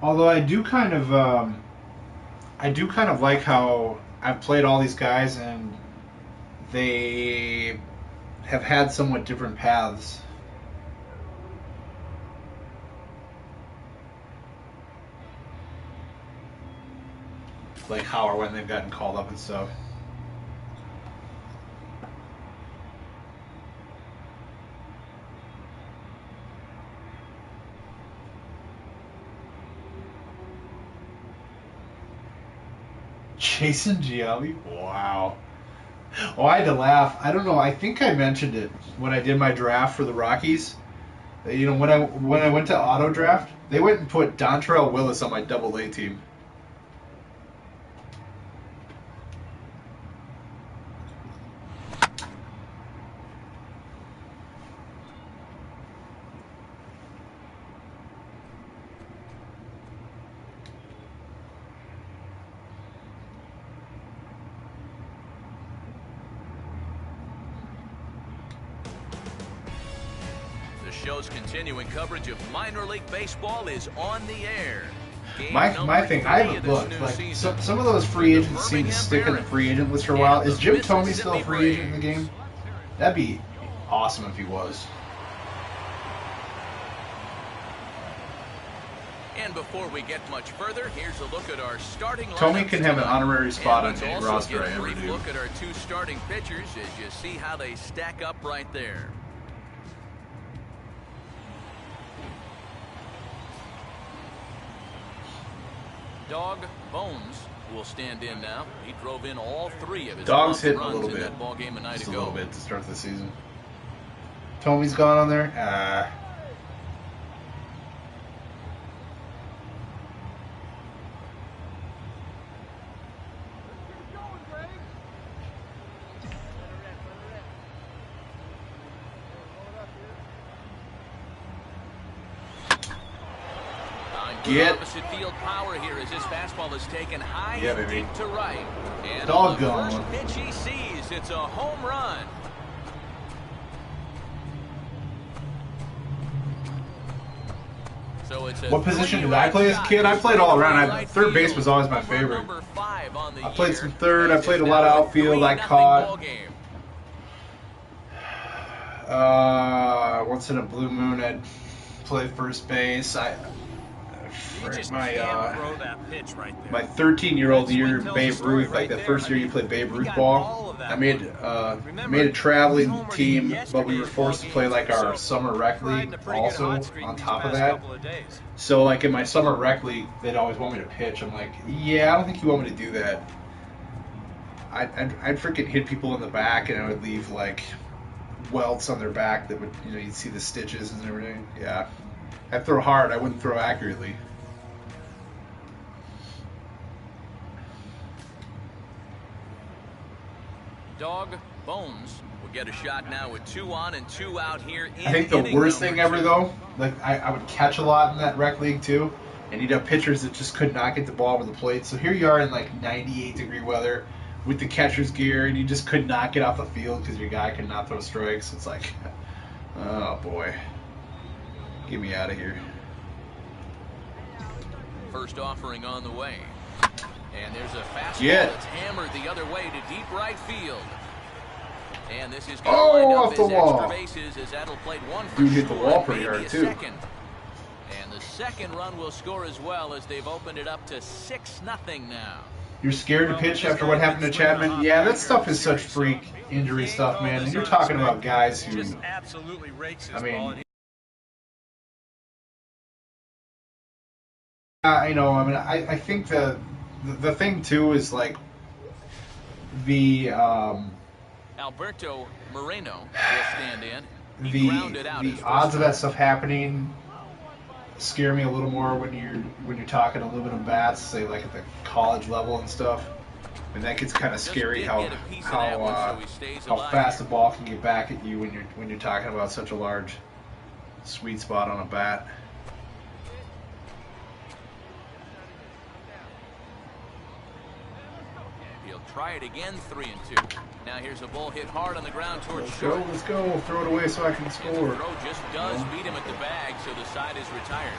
[SPEAKER 1] Although I do kind of like how I've played all these guys and they have had somewhat different paths. Like how or when they've gotten called up and stuff. Jason Gialli? Wow. Oh, I had to laugh. I don't know. I think I mentioned it when I did my draft for the Rockies. You know, when I went to auto draft, they went and put Dontrell Willis on my AA team.
[SPEAKER 2] The show's continuing coverage of minor league baseball is on the air.
[SPEAKER 1] My thing, I haven't looked. Like some of those free agents seem to stick in the free agent list for a while. Is Jim Thome still a free agent in the game? That'd be awesome if he was.
[SPEAKER 2] And before we get much further, here's a look at our starting lineup.
[SPEAKER 1] Thome can have an honorary spot on
[SPEAKER 2] any
[SPEAKER 1] any roster I
[SPEAKER 2] a
[SPEAKER 1] ever
[SPEAKER 2] brief
[SPEAKER 1] do.
[SPEAKER 2] look at our 2 starting pitchers as you see how they stack up right there. Dawg Bones will stand in now. He drove in all 3 of his
[SPEAKER 1] Dawg's hitting a
[SPEAKER 2] runs
[SPEAKER 1] little
[SPEAKER 2] in
[SPEAKER 1] bit.
[SPEAKER 2] that ball game a night
[SPEAKER 1] Just a
[SPEAKER 2] ago.
[SPEAKER 1] little bit to start the season. Thome's gone on there. Get.
[SPEAKER 2] Opposite field power here as his fastball is taken high
[SPEAKER 1] Yeah,
[SPEAKER 2] and
[SPEAKER 1] baby.
[SPEAKER 2] deep to right. And
[SPEAKER 1] Dog
[SPEAKER 2] on the
[SPEAKER 1] gone.
[SPEAKER 2] first pitch he sees, it's a home run. So it's a
[SPEAKER 1] What position did I play as a kid? I played all around. Third base was always my favorite. I played some third. I played a lot of outfield. I caught. Once in a blue moon, I'd play first base. My 13-year-old year, Babe Ruth, like the first year you played Babe Ruth ball, I made a traveling team, but we were forced to play like our summer rec league also on top of that. So like in my summer rec league, they'd always want me to pitch. I'm like, yeah, I don't think you want me to do that. I'd freaking hit people in the back, and I would leave like welts on their back that would, you'd see the stitches and everything. Yeah, I'd throw hard. I wouldn't throw accurately.
[SPEAKER 2] Dawg Bones will get a shot now with 2 on and 2 out here in
[SPEAKER 1] I think the worst thing ever, though, like I would catch a lot in that rec league too, and you'd have pitchers that just could not get the ball over the plate. So here you are in like 98-degree weather with the catcher's gear, and you just could not get off the field because your guy could not throw strikes. It's like, oh boy, get me out of here.
[SPEAKER 2] First offering on the way. And there's a fastball that's hammered the other way to deep right field. And this is going to line up
[SPEAKER 1] off the
[SPEAKER 2] his
[SPEAKER 1] wall.
[SPEAKER 2] extra bases as that'll play one for
[SPEAKER 1] Dude hit the
[SPEAKER 2] sure,
[SPEAKER 1] wall pretty
[SPEAKER 2] maybe
[SPEAKER 1] hard,
[SPEAKER 2] a
[SPEAKER 1] too.
[SPEAKER 2] second. And the second run will score as well as they've opened it up to 6-0 now.
[SPEAKER 1] You're scared to pitch after what happened to Chapman? Yeah, that stuff is such freak injury stuff, man. And you're talking about guys who, I mean, I think the thing too is like the
[SPEAKER 2] Alberto Moreno will stand in. He grounded out his
[SPEAKER 1] the
[SPEAKER 2] first
[SPEAKER 1] odds of
[SPEAKER 2] time.
[SPEAKER 1] that stuff happening scare me a little more when you're talking aluminum bats, say like at the college level and stuff. And that gets kind of scary how fast the ball can get back at you when you're talking about such a large sweet spot on a bat.
[SPEAKER 2] He'll try it again, 3-2. Now here's a ball hit hard on the ground towards short.
[SPEAKER 1] Let's go. Throw it away so I can
[SPEAKER 2] And the
[SPEAKER 1] score.
[SPEAKER 2] throw just does beat him at the bag, so the side is retired.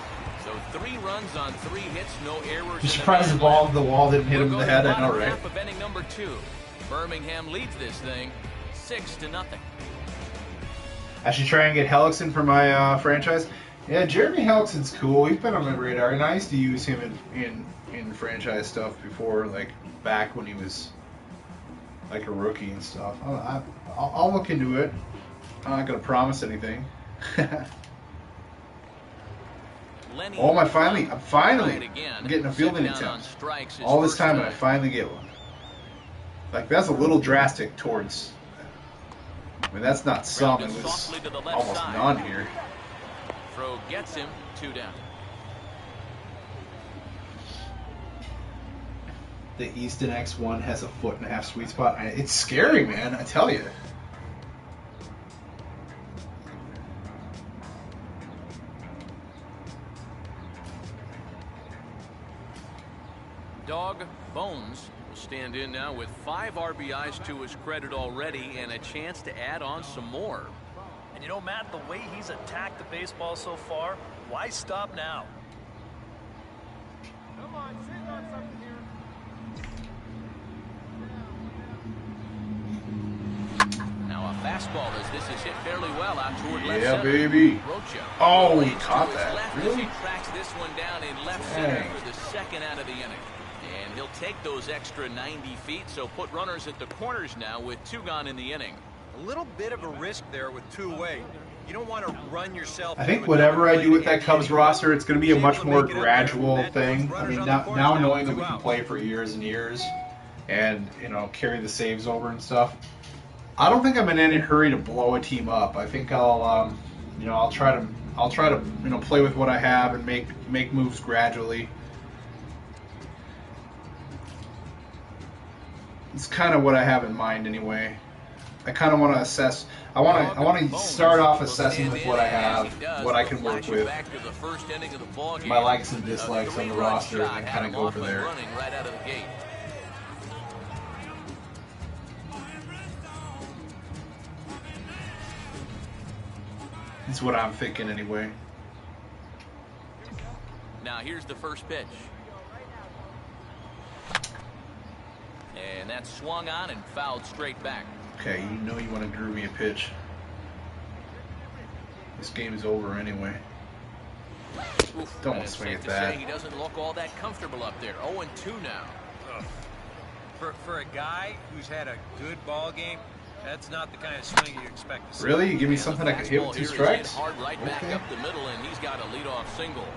[SPEAKER 2] So 3 runs on 3 hits, no errors.
[SPEAKER 1] I'm surprised the wall didn't hit him in the head. I know, right?
[SPEAKER 2] Half of inning number 2. Birmingham leads this thing 6-0.
[SPEAKER 1] I should try and get Hellickson for my franchise. Yeah, Jeremy Hellickson's cool. He's been on my radar, and I used to use him in franchise stuff before, like back when he was like a rookie and stuff. I'll look into it. I'm not gonna promise anything. Oh, I'm finally getting a fielding attempt. All this time, and I finally get one. Like, that's a little drastic towards. I mean, that's not some. It was almost none here.
[SPEAKER 2] Throw gets him 2 down.
[SPEAKER 1] The Easton X1 has a 1.5-foot sweet spot. It's scary, man. I tell you.
[SPEAKER 2] Dawg Bones will stand in now with 5 RBIs to his credit already and a chance to add on some more.
[SPEAKER 3] And you know, Matt, the way he's attacked the baseball so far, why stop now?
[SPEAKER 6] Come on, sit on something here.
[SPEAKER 2] Now a fastball as this is hit fairly well out toward left
[SPEAKER 1] Yeah,
[SPEAKER 2] center.
[SPEAKER 1] baby.
[SPEAKER 2] Rocha.
[SPEAKER 1] Oh, he
[SPEAKER 2] Leads
[SPEAKER 1] caught
[SPEAKER 2] to his
[SPEAKER 1] that.
[SPEAKER 2] left as
[SPEAKER 1] Really?
[SPEAKER 2] he tracks this one down in left center for the second out of the inning. And he'll take those extra 90 feet, so put runners at the corners now with 2 gone in the inning.
[SPEAKER 4] A little bit of a risk there with 2 away. You don't want to run yourself.
[SPEAKER 1] I think whatever I do with that Cubs roster, it's going to be a much more gradual thing. I mean, now knowing that we can play for years and years, and carry the saves over and stuff, I don't think I'm in any hurry to blow a team up. I think I'll try to play with what I have and make moves gradually. It's kind of what I have in mind anyway. I kind of want to assess. I want to start off assessing with what I have, what I can work with, my likes and dislikes on the roster, and then kind of go over there. That's what I'm thinking anyway.
[SPEAKER 2] Now here's the first pitch. And that's swung on and fouled straight back.
[SPEAKER 1] Okay, you know you want to groove me a pitch. This game is over anyway.
[SPEAKER 2] Oof,
[SPEAKER 1] Don't want to swing at that.
[SPEAKER 2] He doesn't look all that comfortable up there. 0-2 now.
[SPEAKER 4] For a guy who's had a good ball game, that's not the kind of swing you expect to see.
[SPEAKER 1] Really? You give me something I can hit with 2 strikes?
[SPEAKER 2] Hard right back up the middle, and he's got a leadoff single.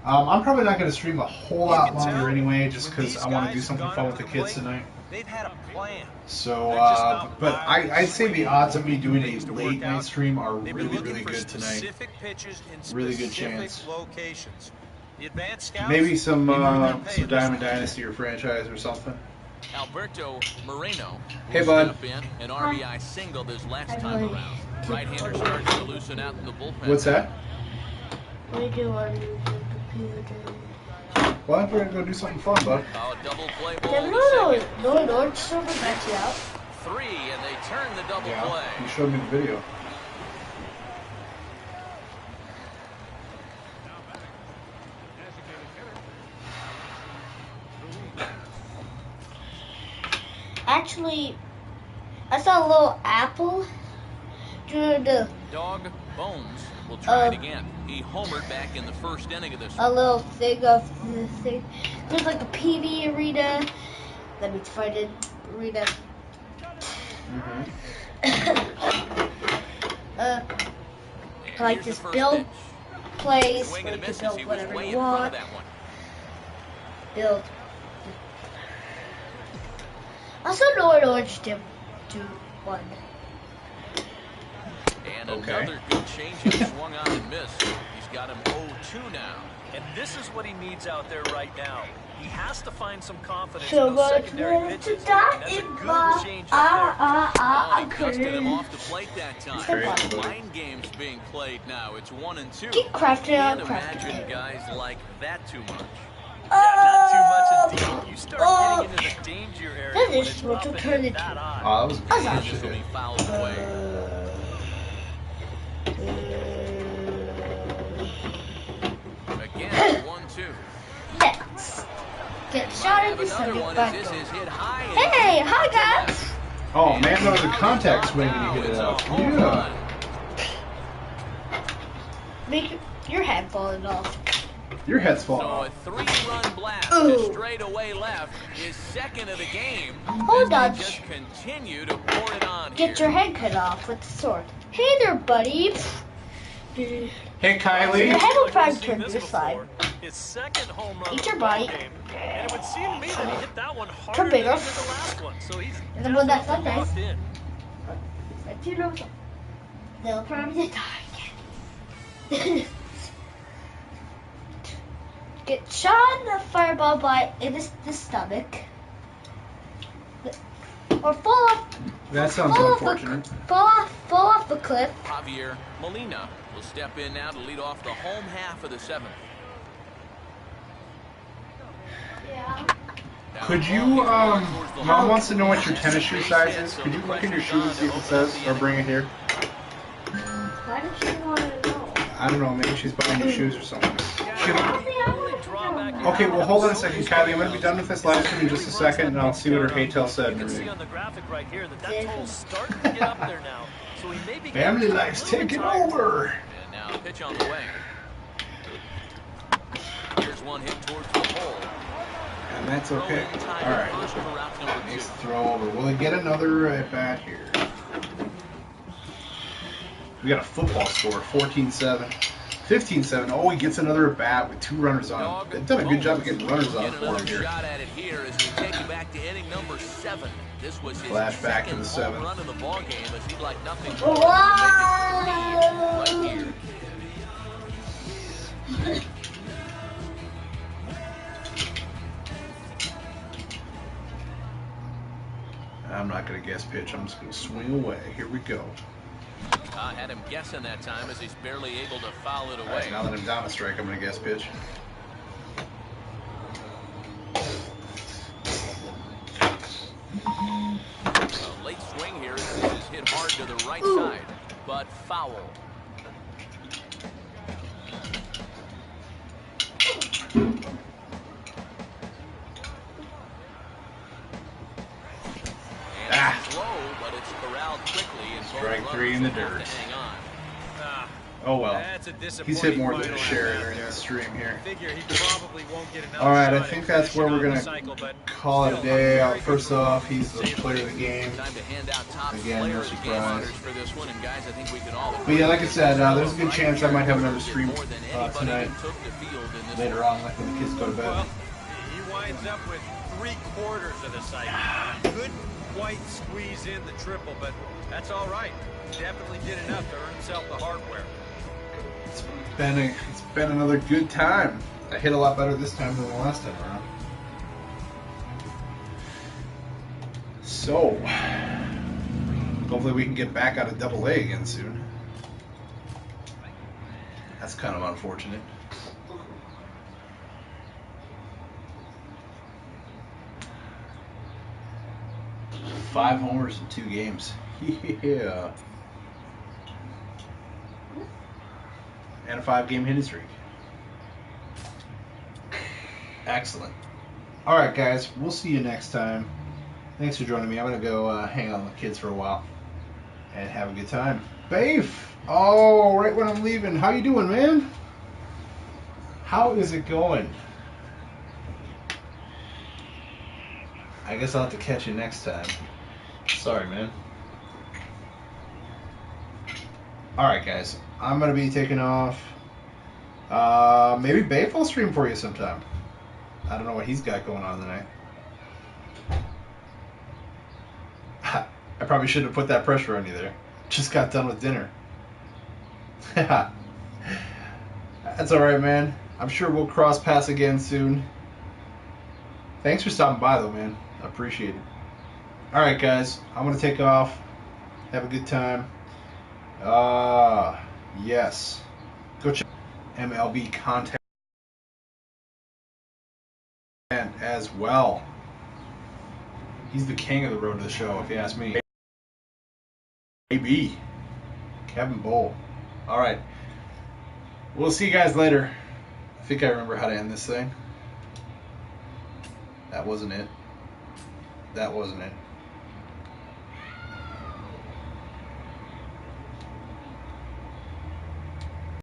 [SPEAKER 1] I'm probably not going to stream a whole lot longer anyway, just because I want to do something fun with the kids tonight.
[SPEAKER 4] They've had a plan.
[SPEAKER 1] So, but I'd say the odds of me doing a late night stream are really, really good tonight. Really good chance.
[SPEAKER 4] Locations. The advanced scouts,
[SPEAKER 1] maybe some Diamond Dynasty or franchise or something.
[SPEAKER 2] Alberto Moreno.
[SPEAKER 1] Hey, bud.
[SPEAKER 2] An RBI single this last time around. Right-hander starts to loosen out in the bullpen.
[SPEAKER 1] What's that?
[SPEAKER 5] We do want to use the computer.
[SPEAKER 1] Well, we're going to go do something fun, bud.
[SPEAKER 2] Double play ball.
[SPEAKER 5] No, just over match you out.
[SPEAKER 2] 3, and they turn the double play.
[SPEAKER 1] You showed me the video.
[SPEAKER 5] Actually, I saw a little apple during the
[SPEAKER 2] Dawg Bones will try it again. He homered back in the first inning of this.
[SPEAKER 5] A little thing of the thing. There's like a PV arena. Let me find it. Arena. Like this build place where you can build whatever you want. Build. I also know an orange dip do one.
[SPEAKER 2] And another good change swung on and missed. He's got him 0-2 now.
[SPEAKER 3] And this is what he needs out there right now. He has to find some confidence
[SPEAKER 5] So
[SPEAKER 3] in those secondary pitches. And that's a good change up there.
[SPEAKER 2] Dusted him off the plate that time. Mind games being played now. It's 1-2.
[SPEAKER 5] Keep crafting
[SPEAKER 2] Can't
[SPEAKER 5] on
[SPEAKER 2] imagine
[SPEAKER 5] crafting.
[SPEAKER 2] guys like that too much.
[SPEAKER 3] Yeah, not too much indeed. You start getting into the danger area
[SPEAKER 5] That
[SPEAKER 3] when
[SPEAKER 5] is
[SPEAKER 3] it's
[SPEAKER 5] what
[SPEAKER 3] up
[SPEAKER 5] to
[SPEAKER 3] and
[SPEAKER 5] turn
[SPEAKER 3] hit
[SPEAKER 5] it
[SPEAKER 3] that
[SPEAKER 5] to.
[SPEAKER 3] high.
[SPEAKER 1] Oh, that was good.
[SPEAKER 2] This will be fouled away. Again, 1-2.
[SPEAKER 5] Next. Get shot at the
[SPEAKER 2] Another one as this is hit high.
[SPEAKER 5] Hey, hi guys.
[SPEAKER 1] Oh man, that was a contact swing and you hit it out. Yeah.
[SPEAKER 5] Make your head falling off.
[SPEAKER 1] Your head's falling
[SPEAKER 2] So
[SPEAKER 1] off.
[SPEAKER 2] a 3-run blast to straightaway left is second of the game.
[SPEAKER 5] Hold
[SPEAKER 2] As
[SPEAKER 5] on.
[SPEAKER 2] they just continue to pour it on
[SPEAKER 5] Get
[SPEAKER 2] here.
[SPEAKER 5] your head cut off with the sword. Hey there, buddy.
[SPEAKER 1] Hey
[SPEAKER 5] Your
[SPEAKER 1] Kylie.
[SPEAKER 5] head will
[SPEAKER 3] Like
[SPEAKER 5] probably
[SPEAKER 3] we've seen
[SPEAKER 5] turn
[SPEAKER 3] this
[SPEAKER 5] this side.
[SPEAKER 3] before. His second home run
[SPEAKER 5] Eat
[SPEAKER 3] of
[SPEAKER 5] your
[SPEAKER 3] the ball
[SPEAKER 5] bite.
[SPEAKER 3] game. And it would seem to me that he hit that one harder
[SPEAKER 5] Turn
[SPEAKER 3] than he
[SPEAKER 5] bigger.
[SPEAKER 3] did the last one. So he's
[SPEAKER 5] And then when that's
[SPEAKER 3] definitely
[SPEAKER 5] not nice.
[SPEAKER 3] locked in.
[SPEAKER 5] If you know something, they'll probably die again. Get shot in the fireball in the stomach. Or fall off.
[SPEAKER 1] That sounds
[SPEAKER 5] Fall
[SPEAKER 1] unfortunate.
[SPEAKER 5] Fall off the cliff.
[SPEAKER 2] Javier Molina will step in now to lead off the home half of the 7th.
[SPEAKER 5] Yeah.
[SPEAKER 1] Could you, Mom wants to know what your tennis shoe size is. Could you look in your shoe and see if it says, or bring it here?
[SPEAKER 5] Why does she want to know?
[SPEAKER 1] I don't know, maybe she's buying new shoes or something.
[SPEAKER 3] Drawback
[SPEAKER 1] Okay, well hold on a second, Kylie. I'm going to be done with this live stream in just a second, and I'll see what her Haytel said and
[SPEAKER 3] You can see
[SPEAKER 1] everything.
[SPEAKER 3] on the graphic right here that total's starting to get up there now. So he may be
[SPEAKER 1] Family life's taking over.
[SPEAKER 2] And now the pitch on the way. Here's one hit towards the hole.
[SPEAKER 1] And that's okay.
[SPEAKER 2] Throwing time
[SPEAKER 1] All
[SPEAKER 2] at first
[SPEAKER 1] right.
[SPEAKER 2] for route number 2.
[SPEAKER 1] Nice throw over. Will it get another at bat here? We got a football score, 14-7. 15-7. Oh, he gets another at bat with 2 runners on. They've done a good job of getting runners on
[SPEAKER 2] Get
[SPEAKER 1] for
[SPEAKER 2] another
[SPEAKER 1] him here.
[SPEAKER 2] shot at it here as we take you back to inning number 7. This was his
[SPEAKER 1] Flashback to the
[SPEAKER 2] second
[SPEAKER 1] 7th.
[SPEAKER 2] home run in the ball game as he'd like nothing
[SPEAKER 5] Wow.
[SPEAKER 2] right here.
[SPEAKER 1] not going to guess pitch. I'm just going to swing away. Here we go.
[SPEAKER 2] Had him guessing that time as he's barely able to foul it away.
[SPEAKER 1] All right, now that I'm down a strike, I'm going to guess pitch.
[SPEAKER 2] A late swing here. This is hit hard to the right side, but foul. Slow, but it's corralled quickly and
[SPEAKER 1] strike 3 in the dirt.
[SPEAKER 2] Hang on.
[SPEAKER 1] Oh well.
[SPEAKER 4] That's a
[SPEAKER 1] He's hit more than a share during the stream here. Alright, I think that's where we're going to call it a day. First off, he's the player of the game. Again, no surprise. But yeah, like I said, there's a good chance I might have another stream tonight. Later on, like when the kids go to bed.
[SPEAKER 4] He winds up with 3/4 of the cycle. Couldn't quite squeeze in the triple, but that's all right. Definitely did enough to earn himself the hardware.
[SPEAKER 1] It's been another good time. I hit a lot better this time than the last time around. So, hopefully we can get back out of AA again soon. That's kind of unfortunate. Five homers in 2 games. Yeah. And a 5-game hitting streak. Excellent. Alright guys, we'll see you next time. Thanks for joining me. I'm going to go hang out with the kids for a while. And have a good time. Bafe! Oh, right when I'm leaving. How you doing, man? How is it going? I guess I'll have to catch you next time. Sorry, man. Alright, guys. I'm going to be taking off. Maybe Bafe will stream for you sometime. I don't know what he's got going on tonight. I probably shouldn't have put that pressure on you there. Just got done with dinner. That's alright, man. I'm sure we'll cross paths again soon. Thanks for stopping by, though, man. I appreciate it. Alright, guys. I'm going to take off. Have a good time. Yes. Go check MLB content as well. He's the king of the road to the show, if you ask me. AB. Kevin Bowl. Alright. We'll see you guys later. I think I remember how to end this thing. That wasn't it. That wasn't it.